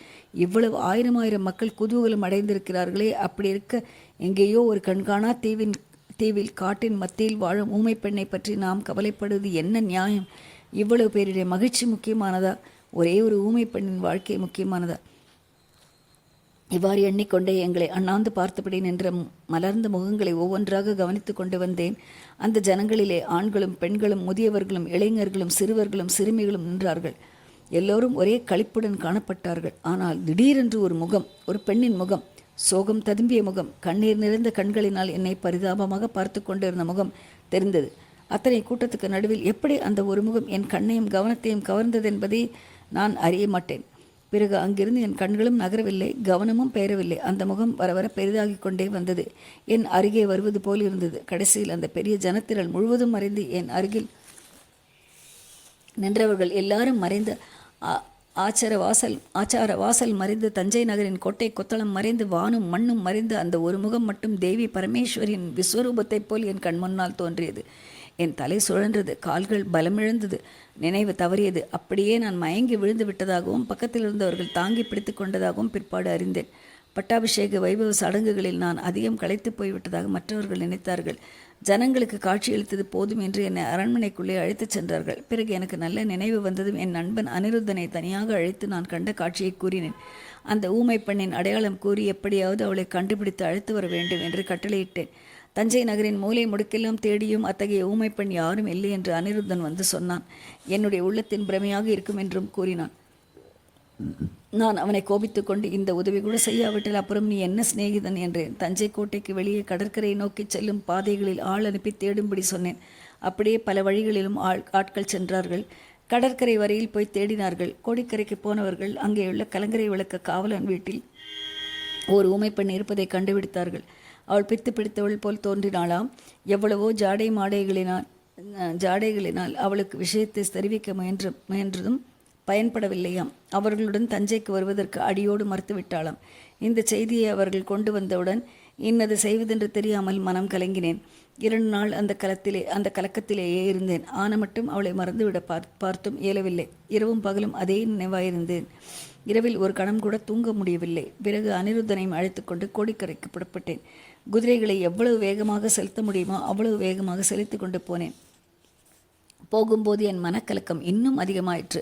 இவ்வளவு ஆயிரம் மக்கள் குதூகலம் அடைந்திருக்கிறார்களே, அப்படி இருக்க எங்கேயோ ஒரு கண்காணா தீவில் காட்டின் மத்தியில் வாழும் ஊமை பெண்ணை பற்றி நாம் கவலைப்படுவது என்ன நியாயம்? இவ்வளவு பேருடைய மகிழ்ச்சி முக்கியமானதா? ஒரே ஒரு ஊமை பெண்ணின் வாழ்க்கை முக்கியமானதா? இவ்வாறு எண்ணிக்கொண்டே எங்களை அண்ணாந்து பார்த்தபடி நின்ற மலர்ந்த முகங்களை ஒவ்வொன்றாக கவனித்து கொண்டு வந்தேன். அந்த ஜனங்களிலே ஆண்களும் பெண்களும் முதியவர்களும் இளைஞர்களும் சிறுவர்களும் சிறுமிகளும் நின்றார்கள். எல்லோரும் ஒரே களிப்புடன் காணப்பட்டார்கள். ஆனால் திடீரென்று ஒரு முகம், ஒரு பெண்ணின் முகம், சோகம் ததும்பிய முகம், கண்ணீர் நிறைந்த கண்களினால் என்னை பரிதாபமாக பார்த்து கொண்டிருந்த முகம் தெரிந்தது. அத்தனை கூட்டத்துக்கு நடுவில் எப்படி அந்த ஒரு முகம் என் கண்ணையும் கவனத்தையும் கவர்ந்தது என்பதை நான் அறிய மாட்டேன். பிறகு அங்கிருந்து என் கண்களும் நகரவில்லை, கவனமும் பெயரவில்லை. அந்த முகம் வர வர பெரிதாகி கொண்டே வந்தது. என் அருகே வருவது போல் இருந்தது. கடைசியில் அந்த பெரிய ஜனத்திரள் முழுவதும் மறைந்து என் அருகில் நின்றவர்கள் எல்லாரும் மறைந்து ஆச்சார வாசல் மறைந்து தஞ்சை நகரின் கோட்டை கொத்தளம் மறைந்து வானும் மண்ணும் மறைந்து அந்த ஒரு முகம் மட்டும் தேவி பரமேஸ்வரின் விஸ்வரூபத்தைப் போல் என் கண் முன்னால் தோன்றியது. என் தலை சுழன்றது, கால்கள் பலமிழந்தது, நினைவு தவறியது. அப்படியே நான் மயங்கி விழுந்து விட்டதாகவும் பக்கத்தில் இருந்தவர்கள் தாங்கி பிடித்து கொண்டதாகவும் பிற்பாடு அறிந்தேன். பட்டாபிஷேக வைபவ சடங்குகளில் நான் அதிகம் களைத்து போய்விட்டதாக மற்றவர்கள் நினைத்தார்கள். ஜனங்களுக்கு காட்சியளித்தது போதும் என்று என்னை அரண்மனைக்குள்ளே அழைத்துச் சென்றார்கள். பிறகு எனக்கு நல்ல நினைவு வந்ததும் என் நண்பன் அனிருத்தனை தனியாக அழைத்து நான் கண்ட காட்சியை கூறினேன். அந்த ஊமை பெண்ணின் அடையாளம் கூறி எப்படியாவது அவளை கண்டுபிடித்து அழைத்து வர வேண்டும் என்று கட்டளையிட்டேன். தஞ்சை நகரின் மூலை முடுக்கெல்லாம் தேடியும் அத்தகைய ஊமை பெண் யாரும் இல்லை என்று அனிருத்தன் வந்து சொன்னான். என்னுடைய உள்ளத்தின் பிரமையாக இருக்கும் என்றும் கூறினான். நான் அவனை கோபித்துக் கொண்டு, இந்த உதவி கூட செய்யாவிட்டால் அப்புறம் நீ என்ன சிநேகிதன் என்றேன். தஞ்சை கோட்டைக்கு வெளியே கடற்கரையை நோக்கி செல்லும் பாதைகளில் ஆள் அனுப்பி தேடும்படி சொன்னேன். அப்படியே பல வழிகளிலும் ஆட்கள் சென்றார்கள். கடற்கரை வரையில் போய் தேடினார்கள். கோடிக்கரைக்கு போனவர்கள் அங்கேயுள்ள கலங்கரை விளக்க காவலன் வீட்டில் ஓர் ஊமைப்பெண் இருப்பதை கண்டுபிடித்தார்கள். அவள் பித்து பிடித்தவள் போல் தோன்றினாளாம். எவ்வளவோ ஜாடைகளினால் அவளுக்கு விஷயத்தை தெரிவிக்க முயன்றதும் பயன்படவில்லையாம். அவர்களுடன் தஞ்சைக்கு வருவதற்கு அடியோடு மறுத்துவிட்டாளாம். இந்த செய்தியை அவர்கள் கொண்டு வந்தவுடன் இன்னது செய்வதென்று தெரியாமல் மனம் கலங்கினேன். 2 நாள் அந்த கலக்கத்திலேயே இருந்தேன். ஆன மட்டும் அவளை மறந்துவிட பார்த்தும் இயலவில்லை. இரவும் பகலும் அதே நினைவாயிருந்தேன். இரவில் ஒரு கணம் கூட தூங்க முடியவில்லை. பிறகு அனிருத்தனையும் அழைத்து கொண்டு கோடிக்கரைக்கு புறப்பட்டேன். குதிரைகளை எவ்வளவு வேகமாக செலுத்த முடியுமோ அவ்வளவு வேகமாக செலுத்தி கொண்டு போனேன். போகும்போது என் மனக்கலக்கம் இன்னும் அதிகமாயிற்று.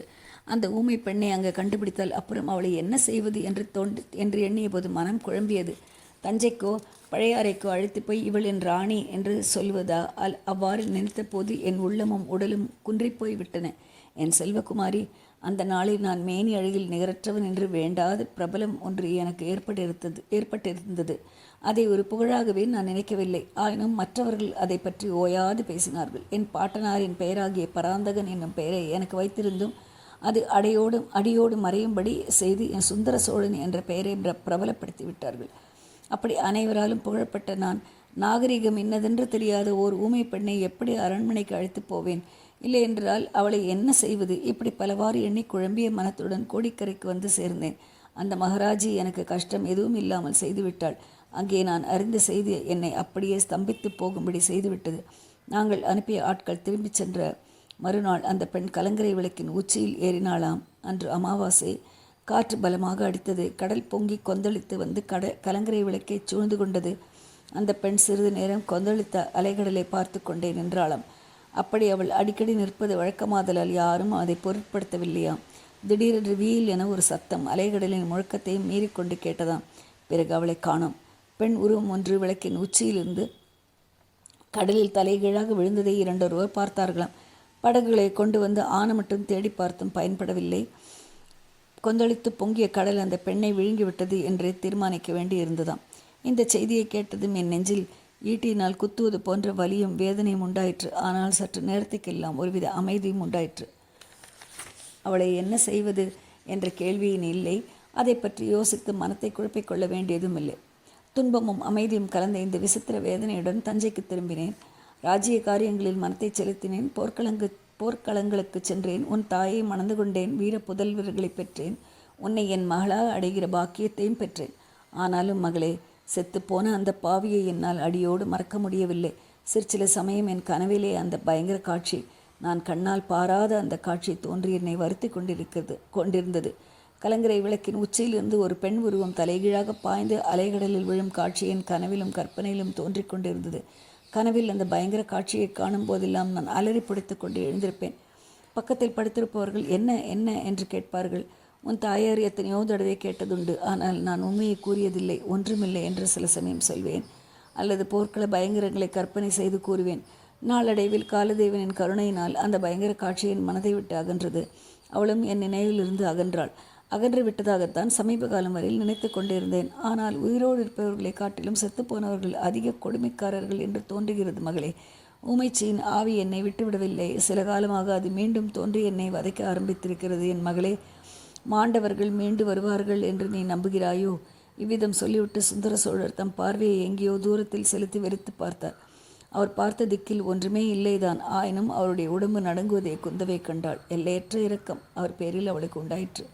அந்த ஊமை பெண்ணை அங்கே கண்டுபிடித்தால் அப்புறம் அவளை என்ன செய்வது என்று எண்ணிய போது மனம் குழம்பியது. தஞ்சைக்கோ பழையாறைக்கோ அழைத்து போய் இவள் என் ராணி என்று சொல்வதா? அவ்வாறு நினைத்த போது என் உள்ளமும் உடலும் குன்றிப்போய் விட்டன. என் செல்வகுமாரி, அந்த நாளில் நான் மேனி அழகில் நிகரற்றவன் என்று வேண்டாத பிரபலம் ஒன்று எனக்கு ஏற்பட்டிருந்தது. அதை ஒரு புகழாகவே நான் நினைக்கவில்லை. ஆயினும் மற்றவர்கள் அதை பற்றி ஓயாது பேசினார்கள். என் பாட்டனாரின் பெயராகிய பராந்தகன் என்னும் பெயரை எனக்கு வைத்திருந்தும் அது அடியோடு மறையும்படி செய்து என் சுந்தர சோழன் என்ற பெயரை பிரபலப்படுத்தி விட்டார்கள். அப்படி அனைவராலும் புகழப்பட்ட நான் நாகரிகம் இன்னதென்று தெரியாத ஓர் ஊமை பெண்ணை எப்படி அரண்மனைக்கு அழைத்து போவேன்? இல்லை என்றால் அவளை என்ன செய்வது? இப்படி பலவாறு எண்ணி குழம்பிய மனத்துடன் கோடிக்கரைக்கு வந்து சேர்ந்தேன். அந்த மகாராஜி எனக்கு கஷ்டம் எதுவும் இல்லாமல் செய்துவிட்டாள். அங்கே நான் அறிந்த செய்தி என்னை அப்படியே ஸ்தம்பித்து போகும்படி செய்துவிட்டது. நாங்கள் அனுப்பிய ஆட்கள் திரும்பிச் சென்ற மறுநாள் அந்த பெண் கலங்கரை விளக்கின் உச்சியில் ஏறினாளாம். அன்று அமாவாசை. காற்று பலமாக அடித்தது. கடல் பொங்கி கொந்தளித்து வந்து கலங்கரை விளக்கை சூழ்ந்து கொண்டது. அந்த பெண் சிறிது நேரம் கொந்தளித்த அலைகடலை பார்த்து கொண்டே நின்றாளாம். அப்படி அவள் அடிக்கடி நிற்பது வழக்கமாதலால் யாரும் அதை பொருட்படுத்தவில்லையாம். திடீரென்று வீல் என ஒரு சத்தம் அலைகடலின் முழக்கத்தையும் மீறிக்கொண்டு கேட்டதாம். பிறகு அவளை காணோம். பெண் உருவம் ஒன்று விளக்கின் உச்சியிலிருந்து கடலில் தலைகீழாக விழுந்ததை 2 ஒருவர் பார்த்தார்களாம். படகுகளை கொண்டு வந்து ஆன மட்டும் தேடி பார்த்தும் பயன்படவில்லை. கொந்தளித்து பொங்கிய கடல் அந்த பெண்ணை விழுங்கிவிட்டது என்று தீர்மானிக்க வேண்டி இருந்ததாம். இந்த செய்தியை கேட்டதும் என் நெஞ்சில் ஈட்டியினால் குத்துவது போன்ற வலியும் வேதனையும் உண்டாயிற்று. ஆனால் சற்று நேரத்துக்கெல்லாம் ஒருவித அமைதியும் உண்டாயிற்று. அவளை என்ன செய்வது என்ற கேள்வியின் இல்லை. அதை பற்றி யோசித்து மனத்தை குழப்பிக்கொள்ள வேண்டியதும் இல்லை. துன்பமும் அமைதியும் கலந்த இந்த விசித்திர வேதனையுடன் தஞ்சைக்கு திரும்பினேன். ராஜ்ய காரியங்களில் மனத்தை செலுத்தினேன். போர்க்களங்களுக்கு சென்றேன். உன் தாயை மணந்து கொண்டேன். வீர புதல்வர்களை பெற்றேன். உன்னை என் மகளாக அடைகிற பாக்கியத்தையும் பெற்றேன். ஆனாலும் மகளே, செத்துப்போன அந்த பாவியை என்னால் அடியோடு மறக்க முடியவில்லை. சிற்சில சமயம் என் கனவிலே அந்த பயங்கர காட்சி, நான் கண்ணால் பாராத அந்த காட்சி தோன்றி என்னை வருத்தி கொண்டிருந்தது. கலங்கரை விளக்கின் உச்சியிலிருந்து ஒரு பெண் உருவம் தலைகீழாக பாய்ந்து அலைகடலில் விழும் காட்சி என் கனவிலும் கற்பனையிலும் தோன்றிக் கொண்டிருந்தது. கனவில் அந்த பயங்கர காட்சியை காணும் போதெல்லாம் நான் அலறி பிடித்து கொண்டு எழுந்திருப்பேன். பக்கத்தில் படுத்திருப்பவர்கள் என்ன என்ன என்று கேட்பார்கள். உன் தாயார் எத்தனையோ தடவை கேட்டதுண்டு. ஆனால் நான் உண்மையை கூறியதில்லை, ஒன்றுமில்லை என்று சில சமயம் சொல்வேன். அல்லது போர்க்கள பயங்கரங்களை கற்பனை செய்து கூறுவேன். நாளடைவில் காலதேவனின் கருணையினால் அந்த பயங்கர காட்சியின் மனதை விட்டு அகன்றது. அவளும் என் நினைவிலிருந்து அகன்றாள். அகன்று விட்டதாகத்தான் சமீப காலம் வரையில் நினைத்து கொண்டிருந்தேன். ஆனால் உயிரோடு இருப்பவர்களை காட்டிலும் செத்துப்போனவர்கள் அதிக கொடுமைக்காரர்கள் என்று தோன்றுகிறது மகளே. ஊமைச்சியின் ஆவி என்னை விட்டுவிடவில்லை. சில காலமாக அது மீண்டும் தோன்றி என்னை வதைக்க ஆரம்பித்திருக்கிறது. என் மகளே, மாண்டவர்கள் மீண்டு வருவார்கள் என்று நீ நம்புகிறாயோ? இவ்விதம் சொல்லிவிட்டு சுந்தர சோழர் தம் பார்வையை எங்கேயோ தூரத்தில் செலுத்தி வெறுத்து பார்த்தார். அவர் பார்த்த திக்கில் ஒன்றுமே இல்லைதான். ஆயினும் அவருடைய உடம்பு நடுங்குவதை குந்தவை கண்டாள். எல்லையற்ற இரக்கம் அவர் பேரில் அவளுக்கு உண்டாயிற்று.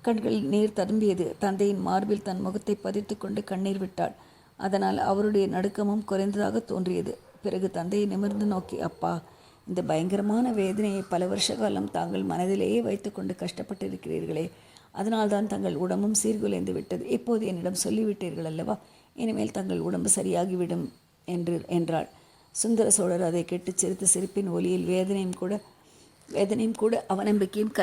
கண்களில் நீர் ததும்பியது. தந்தையின் மார்பில் தன் முகத்தை பதித்து கொண்டு கண்ணீர் விட்டாள். அதனால் அவருடைய நடுக்கமும் குறைந்ததாக தோன்றியது. பிறகு தந்தையை நிமிர்ந்து நோக்கி, அப்பா, இந்த பயங்கரமான வேதனையை பல வருஷ காலம் தாங்கள் மனதிலேயே வைத்துக்கொண்டு கஷ்டப்பட்டிருக்கிறீர்களே, அதனால்தான் தங்கள் உடம்பும் சீர்குலைந்து விட்டது. இப்போது என்னிடம் சொல்லிவிட்டீர்கள் அல்லவா, இனிமேல் தங்கள் உடம்பு சரியாகிவிடும் என்றாள். சுந்தர சோழர் அதை கேட்டு சிரித்த சிரிப்பின் ஒலியில் வேதனையும் கூட அவநம்பிக்கையும்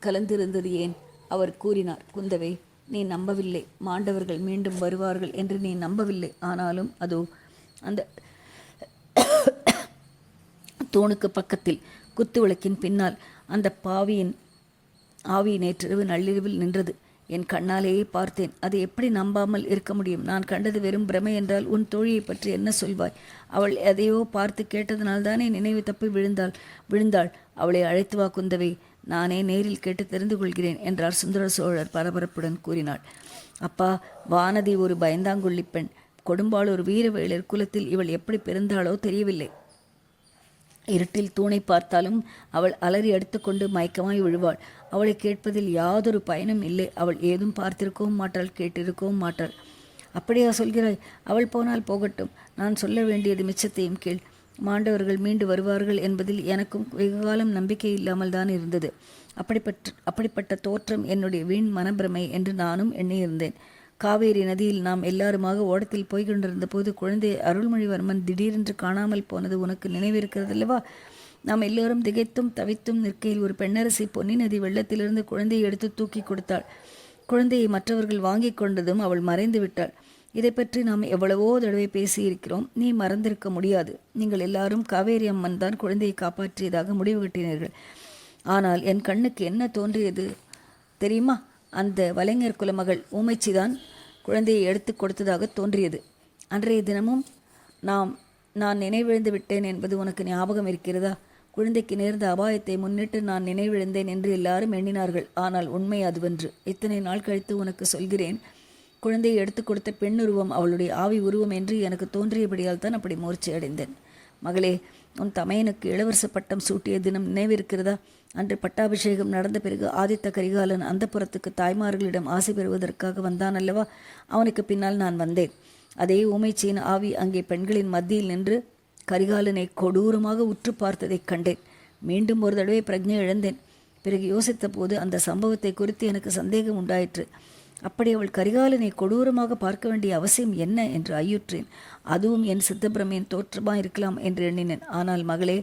கலந்திருந்தது. ஏன்? அவர் கூறினார், குந்தவை, நீ நம்பவில்லை, மாண்டவர்கள் மீண்டும் வருவார்கள் என்று நீ நம்பவில்லை. ஆனாலும் அதோ அந்த தூணுக்கு பக்கத்தில் குத்து விளக்கின் பின்னால் அந்த பாவியின் ஆவி நேற்றிரவு நள்ளிரவில் நின்றது. என் கண்ணாலேயே பார்த்தேன். அதை எப்படி நம்பாமல் இருக்க முடியும்? நான் கண்டது வெறும் பிரமை என்றால் உன் தோழியை பற்றி என்ன சொல்வாய்? அவள் எதையோ பார்த்து கேட்டதனால்தானே நினைவு தப்பி விழுந்தாள். அவளை அழைத்து வா குந்தவை, நானே நேரில் கேட்டு தெரிந்து கொள்கிறேன் என்றார் சுந்தர சோழர் பரபரப்புடன் கூறினாள். அப்பா, வானதி ஒரு பயந்தாங்குள்ளி பெண். கொடும்பாள் ஒரு வீரவேளர் குலத்தில் இவள் எப்படி பிறந்தாளோ தெரியவில்லை. இருட்டில் தூணை பார்த்தாலும் அவள் அலறி அடித்துக்கொண்டு மயக்கமாய் விழுவாள். அவளை கேட்பதில் யாதொரு பயனும் இல்லை. அவள் ஏதும் பார்த்திருக்கவும் மாட்டாள், கேட்டிருக்கவும் மாட்டாள். அப்படியா சொல்கிறாய்? அவள் போனால் போகட்டும். நான் சொல்ல வேண்டியது மிச்சத்தையும் கேள். மாண்டவர்கள் மீண்டு வருவார்கள் என்பதில் எனக்கும் வெகுகாலம் நம்பிக்கை இல்லாமல் தான் இருந்தது. அப்படிப்பட்ட தோற்றம் என்னுடைய வீண் மனப்பிரமை என்று நானும் எண்ணியிருந்தேன். காவேரி நதியில் நாம் எல்லாருமாக ஓடத்தில் போய் கொண்டிருந்த போது குழந்தை அருள்மொழிவர்மன் திடீரென்று காணாமல் போனது உனக்கு நினைவிருக்கிறதல்லவா? நாம் எல்லோரும் திகைத்தும் தவித்தும் நிற்கையில் ஒரு பெண்ணரசி பொன்னி நதி வெள்ளத்திலிருந்து குழந்தையை எடுத்து தூக்கி கொடுத்தாள். குழந்தையை மற்றவர்கள் வாங்கி கொண்டதும் அவள் மறைந்து விட்டாள். இதை பற்றி நாம் எவ்வளவோ தடவை பேசியிருக்கிறோம். நீ மறந்திருக்க முடியாது. நீங்கள் எல்லாரும் காவேரி அம்மன் தான் குழந்தையை காப்பாற்றியதாக முடிவு கட்டினீர்கள். ஆனால் என் கண்ணுக்கு என்ன தோன்றியது தெரியுமா? அந்த வலைஞர் குலமகள் ஊமைச்சிதான் குழந்தையை எடுத்து கொடுத்ததாக தோன்றியது. அன்றைய தினமும் நான் நினைவிழந்து விட்டேன் என்பது உனக்கு ஞாபகம் இருக்கிறதா? குழந்தைக்கு நேர்ந்த அபாயத்தை முன்னிட்டு நான் நினைவிழந்தேன் என்று எல்லாரும் எண்ணினார்கள். ஆனால் உண்மை அதுவென்று. இத்தனை நாள் கழித்து உனக்கு சொல்கிறேன். குழந்தையை எடுத்து கொடுத்த பெண் உருவம் அவளுடைய ஆவி உருவம் என்று எனக்கு தோன்றியபடியால் தான் அப்படி மூர்ச்சி அடைந்தேன். மகளே, உன் தமையனுக்கு இளவரச பட்டம் சூட்டிய தினம் நினைவிருக்கிறதா? அன்று பட்டாபிஷேகம் நடந்த பிறகு ஆதித்த கரிகாலன் அந்த புறத்துக்கு தாய்மார்களிடம் ஆசை பெறுவதற்காக வந்தான் அல்லவா? அவனுக்கு பின்னால் நான் வந்தேன். அதே ஊமைச்சியின் ஆவி அங்கே பெண்களின் மத்தியில் நின்று கரிகாலனை கொடூரமாக உற்று பார்த்ததைக் கண்டேன். மீண்டும் ஒரு தடவை பிரஜை இழந்தேன். பிறகு யோசித்த போது அந்த சம்பவத்தை குறித்து எனக்கு சந்தேகம் உண்டாயிற்று. அப்படி அவள் கரிகாலனை கொடூரமாக பார்க்க வேண்டிய அவசியம் என்ன என்று ஐயுற்றேன். அதுவும் என் சித்தப்பிரமையின் தோற்றமாக இருக்கலாம் என்று எண்ணினேன். ஆனால் மகளே,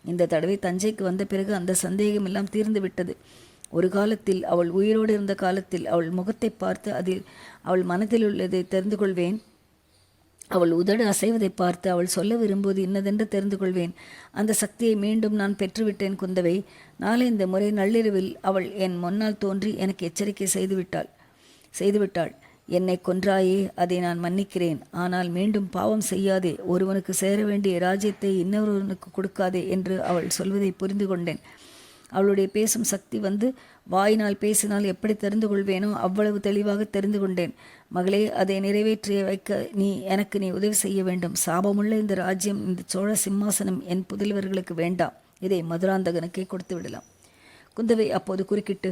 இந்த தடவை தஞ்சைக்கு வந்த பிறகு அந்த சந்தேகம் எல்லாம் தீர்ந்து விட்டது. ஒரு காலத்தில், அவள் உயிரோடு இருந்த காலத்தில், அவள் முகத்தை பார்த்து அதில் அவள் மனதில் உள்ளதை தெரிந்து கொள்வேன். அவள் உதடு அசைவதை பார்த்து அவள் சொல்ல விரும்புவது இன்னதென்று தெரிந்து கொள்வேன். அந்த சக்தியை மீண்டும் நான் பெற்றுவிட்டேன் குந்தவை. நாளை இந்த முறை நள்ளிரவில் அவள் என் முன்னால் தோன்றி எனக்கு எச்சரிக்கை செய்துவிட்டாள். என்னை கொன்றாயே, அதை நான் மன்னிக்கிறேன். ஆனால் மீண்டும் பாவம் செய்யாதே, ஒருவனுக்கு சேர வேண்டிய ராஜ்யத்தை இன்னொருவனுக்கு கொடுக்காதே என்று அவள் சொல்வதை புரிந்து கொண்டேன். அவளுடைய பேசும் சக்தி வந்து வாயினால் பேசினால் எப்படி தெரிந்து கொள்வேனோ அவ்வளவு தெளிவாக தெரிந்து கொண்டேன். மகளே, அதை நிறைவேற்றி வைக்க எனக்கு நீ உதவி செய்ய வேண்டும். சாபமுள்ள இந்த ராஜ்யம், இந்த சோழ சிம்மாசனம் என் புதல்வர்களுக்கு வேண்டாம். இதை மதுராந்தகனுக்கே கொடுத்து விடலாம். குந்தவை அப்போது குறுக்கிட்டு,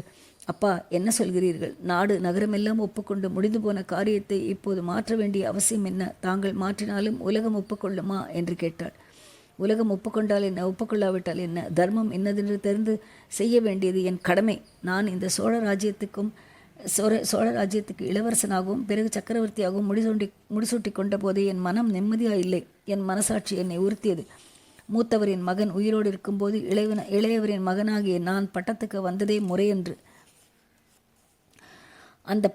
அப்பா, என்ன சொல்கிறீர்கள்? நாடு நகரமெல்லாம் ஒப்புக்கொண்டு முடிந்து போன காரியத்தை இப்போது மாற்ற வேண்டிய அவசியம் என்ன? தாங்கள் மாற்றினாலும் உலகம் ஒப்புக்கொள்ளுமா என்று கேட்டாள். உலகம் ஒப்புக்கொண்டால் என்ன, ஒப்புக்கொள்ளாவிட்டால் என்ன? தர்மம் என்னதென்று தெரிந்து செய்ய வேண்டியது என் கடமை. நான் இந்த சோழ ராஜ்யத்துக்கு இளவரசனாகவும் பிறகு சக்கரவர்த்தியாகவும் முடிசூட்டி கொண்ட போதே என் மனம் நிம்மதியாக இல்லை. என் மனசாட்சி என்னை உறுத்தியது. மூத்தவரின் மகன் உயிரோடு இருக்கும்போது இளையவரின் மகனாகிய நான் பட்டத்துக்கு வந்ததே முறையன்று. அந்த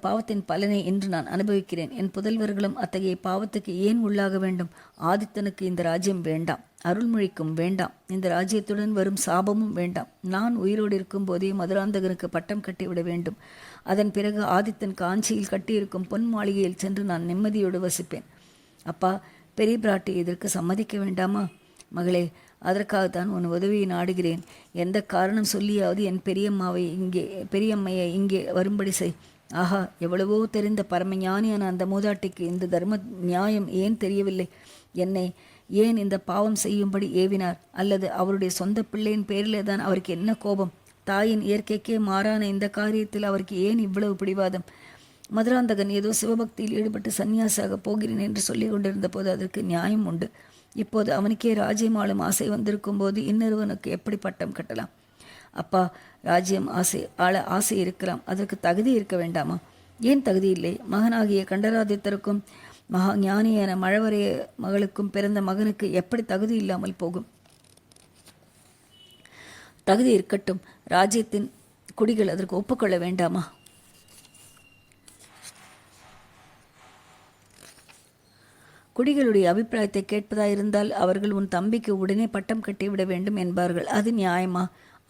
பாவத்தின் பலனை இன்று நான் அனுபவிக்கிறேன். என் புதல்வர்களும் அத்தகைய பாவத்துக்கு ஏன் உள்ளாக வேண்டும்? ஆதித்தனுக்கு இந்த ராஜ்யம் வேண்டாம், அருள்மொழிக்கும் வேண்டாம், இந்த ராஜ்யத்துடன் வரும் சாபமும் வேண்டாம். நான் உயிரோடு இருக்கும் போதே மதுராந்தகனுக்கு பட்டம் கட்டிவிட வேண்டும். அதன் பிறகு ஆதித்தன் காஞ்சியில் கட்டியிருக்கும் பொன் மாளிகையில் சென்று நான் நிம்மதியோடு வசிப்பேன். அப்பா, பெரிய பிராட்டி இதற்கு சம்மதிக்க வேண்டாமா? மகளே, அதற்காகத்தான் உன் உதவியை நாடுகிறேன். எந்த காரணம் சொல்லியாவது என் பெரியம்மையை இங்கே வரும்படி செய். ஆஹா, எவ்வளவோ தெரிந்த பரமஞானியான அந்த மூதாட்டிக்கு இந்த தர்ம நியாயம் ஏன் தெரியவில்லை? என்னை ஏன் இந்த பாவம் செய்யும்படி ஏவினார்? அல்லது அவருடைய சொந்த பிள்ளையின் பேரிலே தான் அவருக்கு என்ன கோபம்? தாயின் இயற்கைக்கே மாறான இந்த காரியத்தில் அவருக்கு ஏன் இவ்வளவு பிடிவாதம்? மதுராந்தகன் ஏதோ சிவபக்தியில் ஈடுபட்டு சன்னியாசியாக போகிறேன் என்று சொல்லிக் கொண்டிருந்த போது அதற்கு நியாயம் உண்டு. இப்போது அவனுக்கே ராஜ்யம் ஆளும் ஆசை வந்திருக்கும் போது இன்னொருவனுக்கு எப்படி பட்டம் கட்டலாம்? அப்பா, ராஜ்யம் ஆசை இருக்கலாம், அதற்கு தகுதி இருக்க வேண்டாமா? ஏன் தகுதி இல்லை? மகனாகிய கண்டராதித்தருக்கும் மகா ஞானியான மழவரைய மகளுக்கும் பிறந்த மகனுக்கு எப்படி தகுதி இல்லாமல் போகும்? தகுதி இருக்கட்டும், ராஜ்யத்தின் குடிகள் அதற்கு ஒப்புக்கொள்ள வேண்டாமா? குடிகளுடைய அபிப்பிராயத்தை கேட்பதாயிருந்தால் அவர்கள் உன் தம்பிக்கு உடனே பட்டம் கட்டிவிட வேண்டும் என்பார்கள். அது நியாயமா?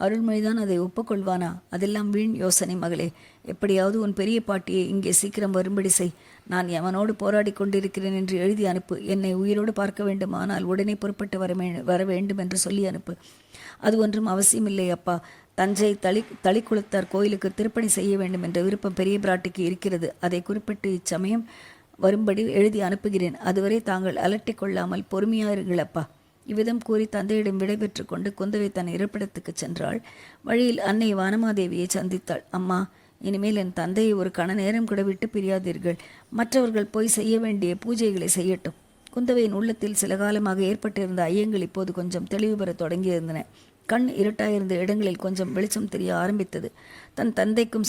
அருள்மொழிதான் அதை ஒப்புக்கொள்வானா? அதெல்லாம் வீண் யோசனை மகளே. எப்படியாவது உன் பெரிய பாட்டியை இங்கே சீக்கிரம் வரும்படி செய். நான் எவனோடு போராடி கொண்டிருக்கிறேன் என்று எழுதி அனுப்பு. என்னை உயிரோடு பார்க்க வேண்டுமானால் உடனே புறப்பட்டு வர வேண்டும் என்று சொல்லி அனுப்பு. அது ஒன்றும் அவசியமில்லை அப்பா. தஞ்சை தளிக்குளத்தார் கோயிலுக்கு திருப்பணி செய்ய வேண்டும் என்ற விருப்பம் பெரிய பிராட்டிக்கு இருக்கிறது. அதை குறிப்பிட்டு இச்சமயம் வரும்படி எழுதி அனுப்புகிறேன். அதுவரை தாங்கள் அலட்டிக் கொள்ளாமல் பொறுமையாயிருங்களப்பா. இவ்விதம் கூறி தந்தையிடம் விடைபெற்று கொண்டு குந்தவை தன் இருப்பிடத்துக்கு சென்றாள். வழியில் அன்னை வானமாதேவியை சந்தித்தாள். அம்மா, இனிமேல் என் தந்தையை ஒரு கண நேரம் கூட விட்டு பிரியாதீர்கள். மற்றவர்கள் போய் செய்ய வேண்டிய பூஜைகளை செய்யட்டும். குந்தவையின் உள்ளத்தில் சில காலமாக ஏற்பட்டிருந்த ஐயங்கள் இப்போது கொஞ்சம் தெளிவு பெற தொடங்கியிருந்தன. கண் இருட்டாயிருந்த இடங்களில் கொஞ்சம் வெளிச்சம் தெரிய ஆரம்பித்தது. தன் தந்தைக்கும்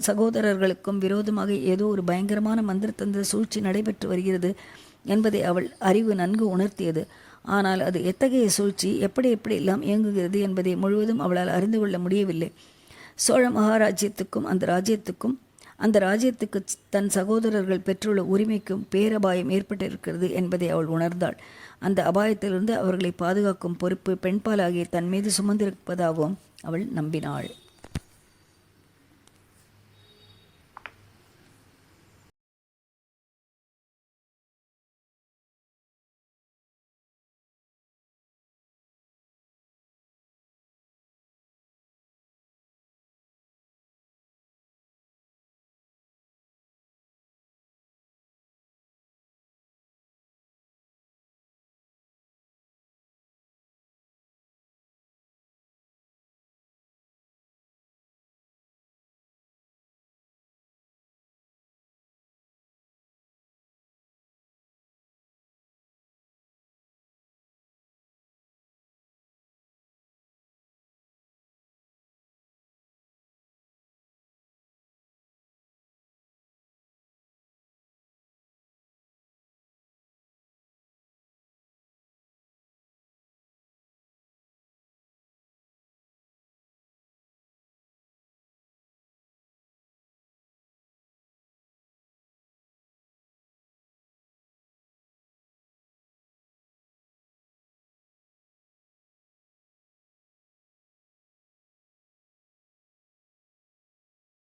சகோதரர்களுக்கும் விரோதமாக ஏதோ ஒரு பயங்கரமான மந்திரத்தந்திர சூழ்ச்சி நடைபெற்று வருகிறது என்பதை அவள் அறிவு நன்கு உணர்த்தியது. ஆனால் அது எத்தகைய சூழ்ச்சி, எப்படி எல்லாம் இயங்குகிறது என்பதை முழுவதும் அவளால் அறிந்து கொள்ள முடியவில்லை. சோழ மகாராஜ்யத்துக்கும் அந்த ராஜ்யத்துக்கு தன் சகோதரர்கள் பெற்றுள்ள உரிமைக்கும் பேரபாயம் ஏற்பட்டிருக்கிறது என்பதை அவள் உணர்ந்தாள். அந்த அபாயத்திலிருந்து அவர்களை பாதுகாக்கும் பொறுப்பு பெண்பாலாகிய தன் மீது சுமந்திருப்பதாகவும் அவள் நம்பினாள்.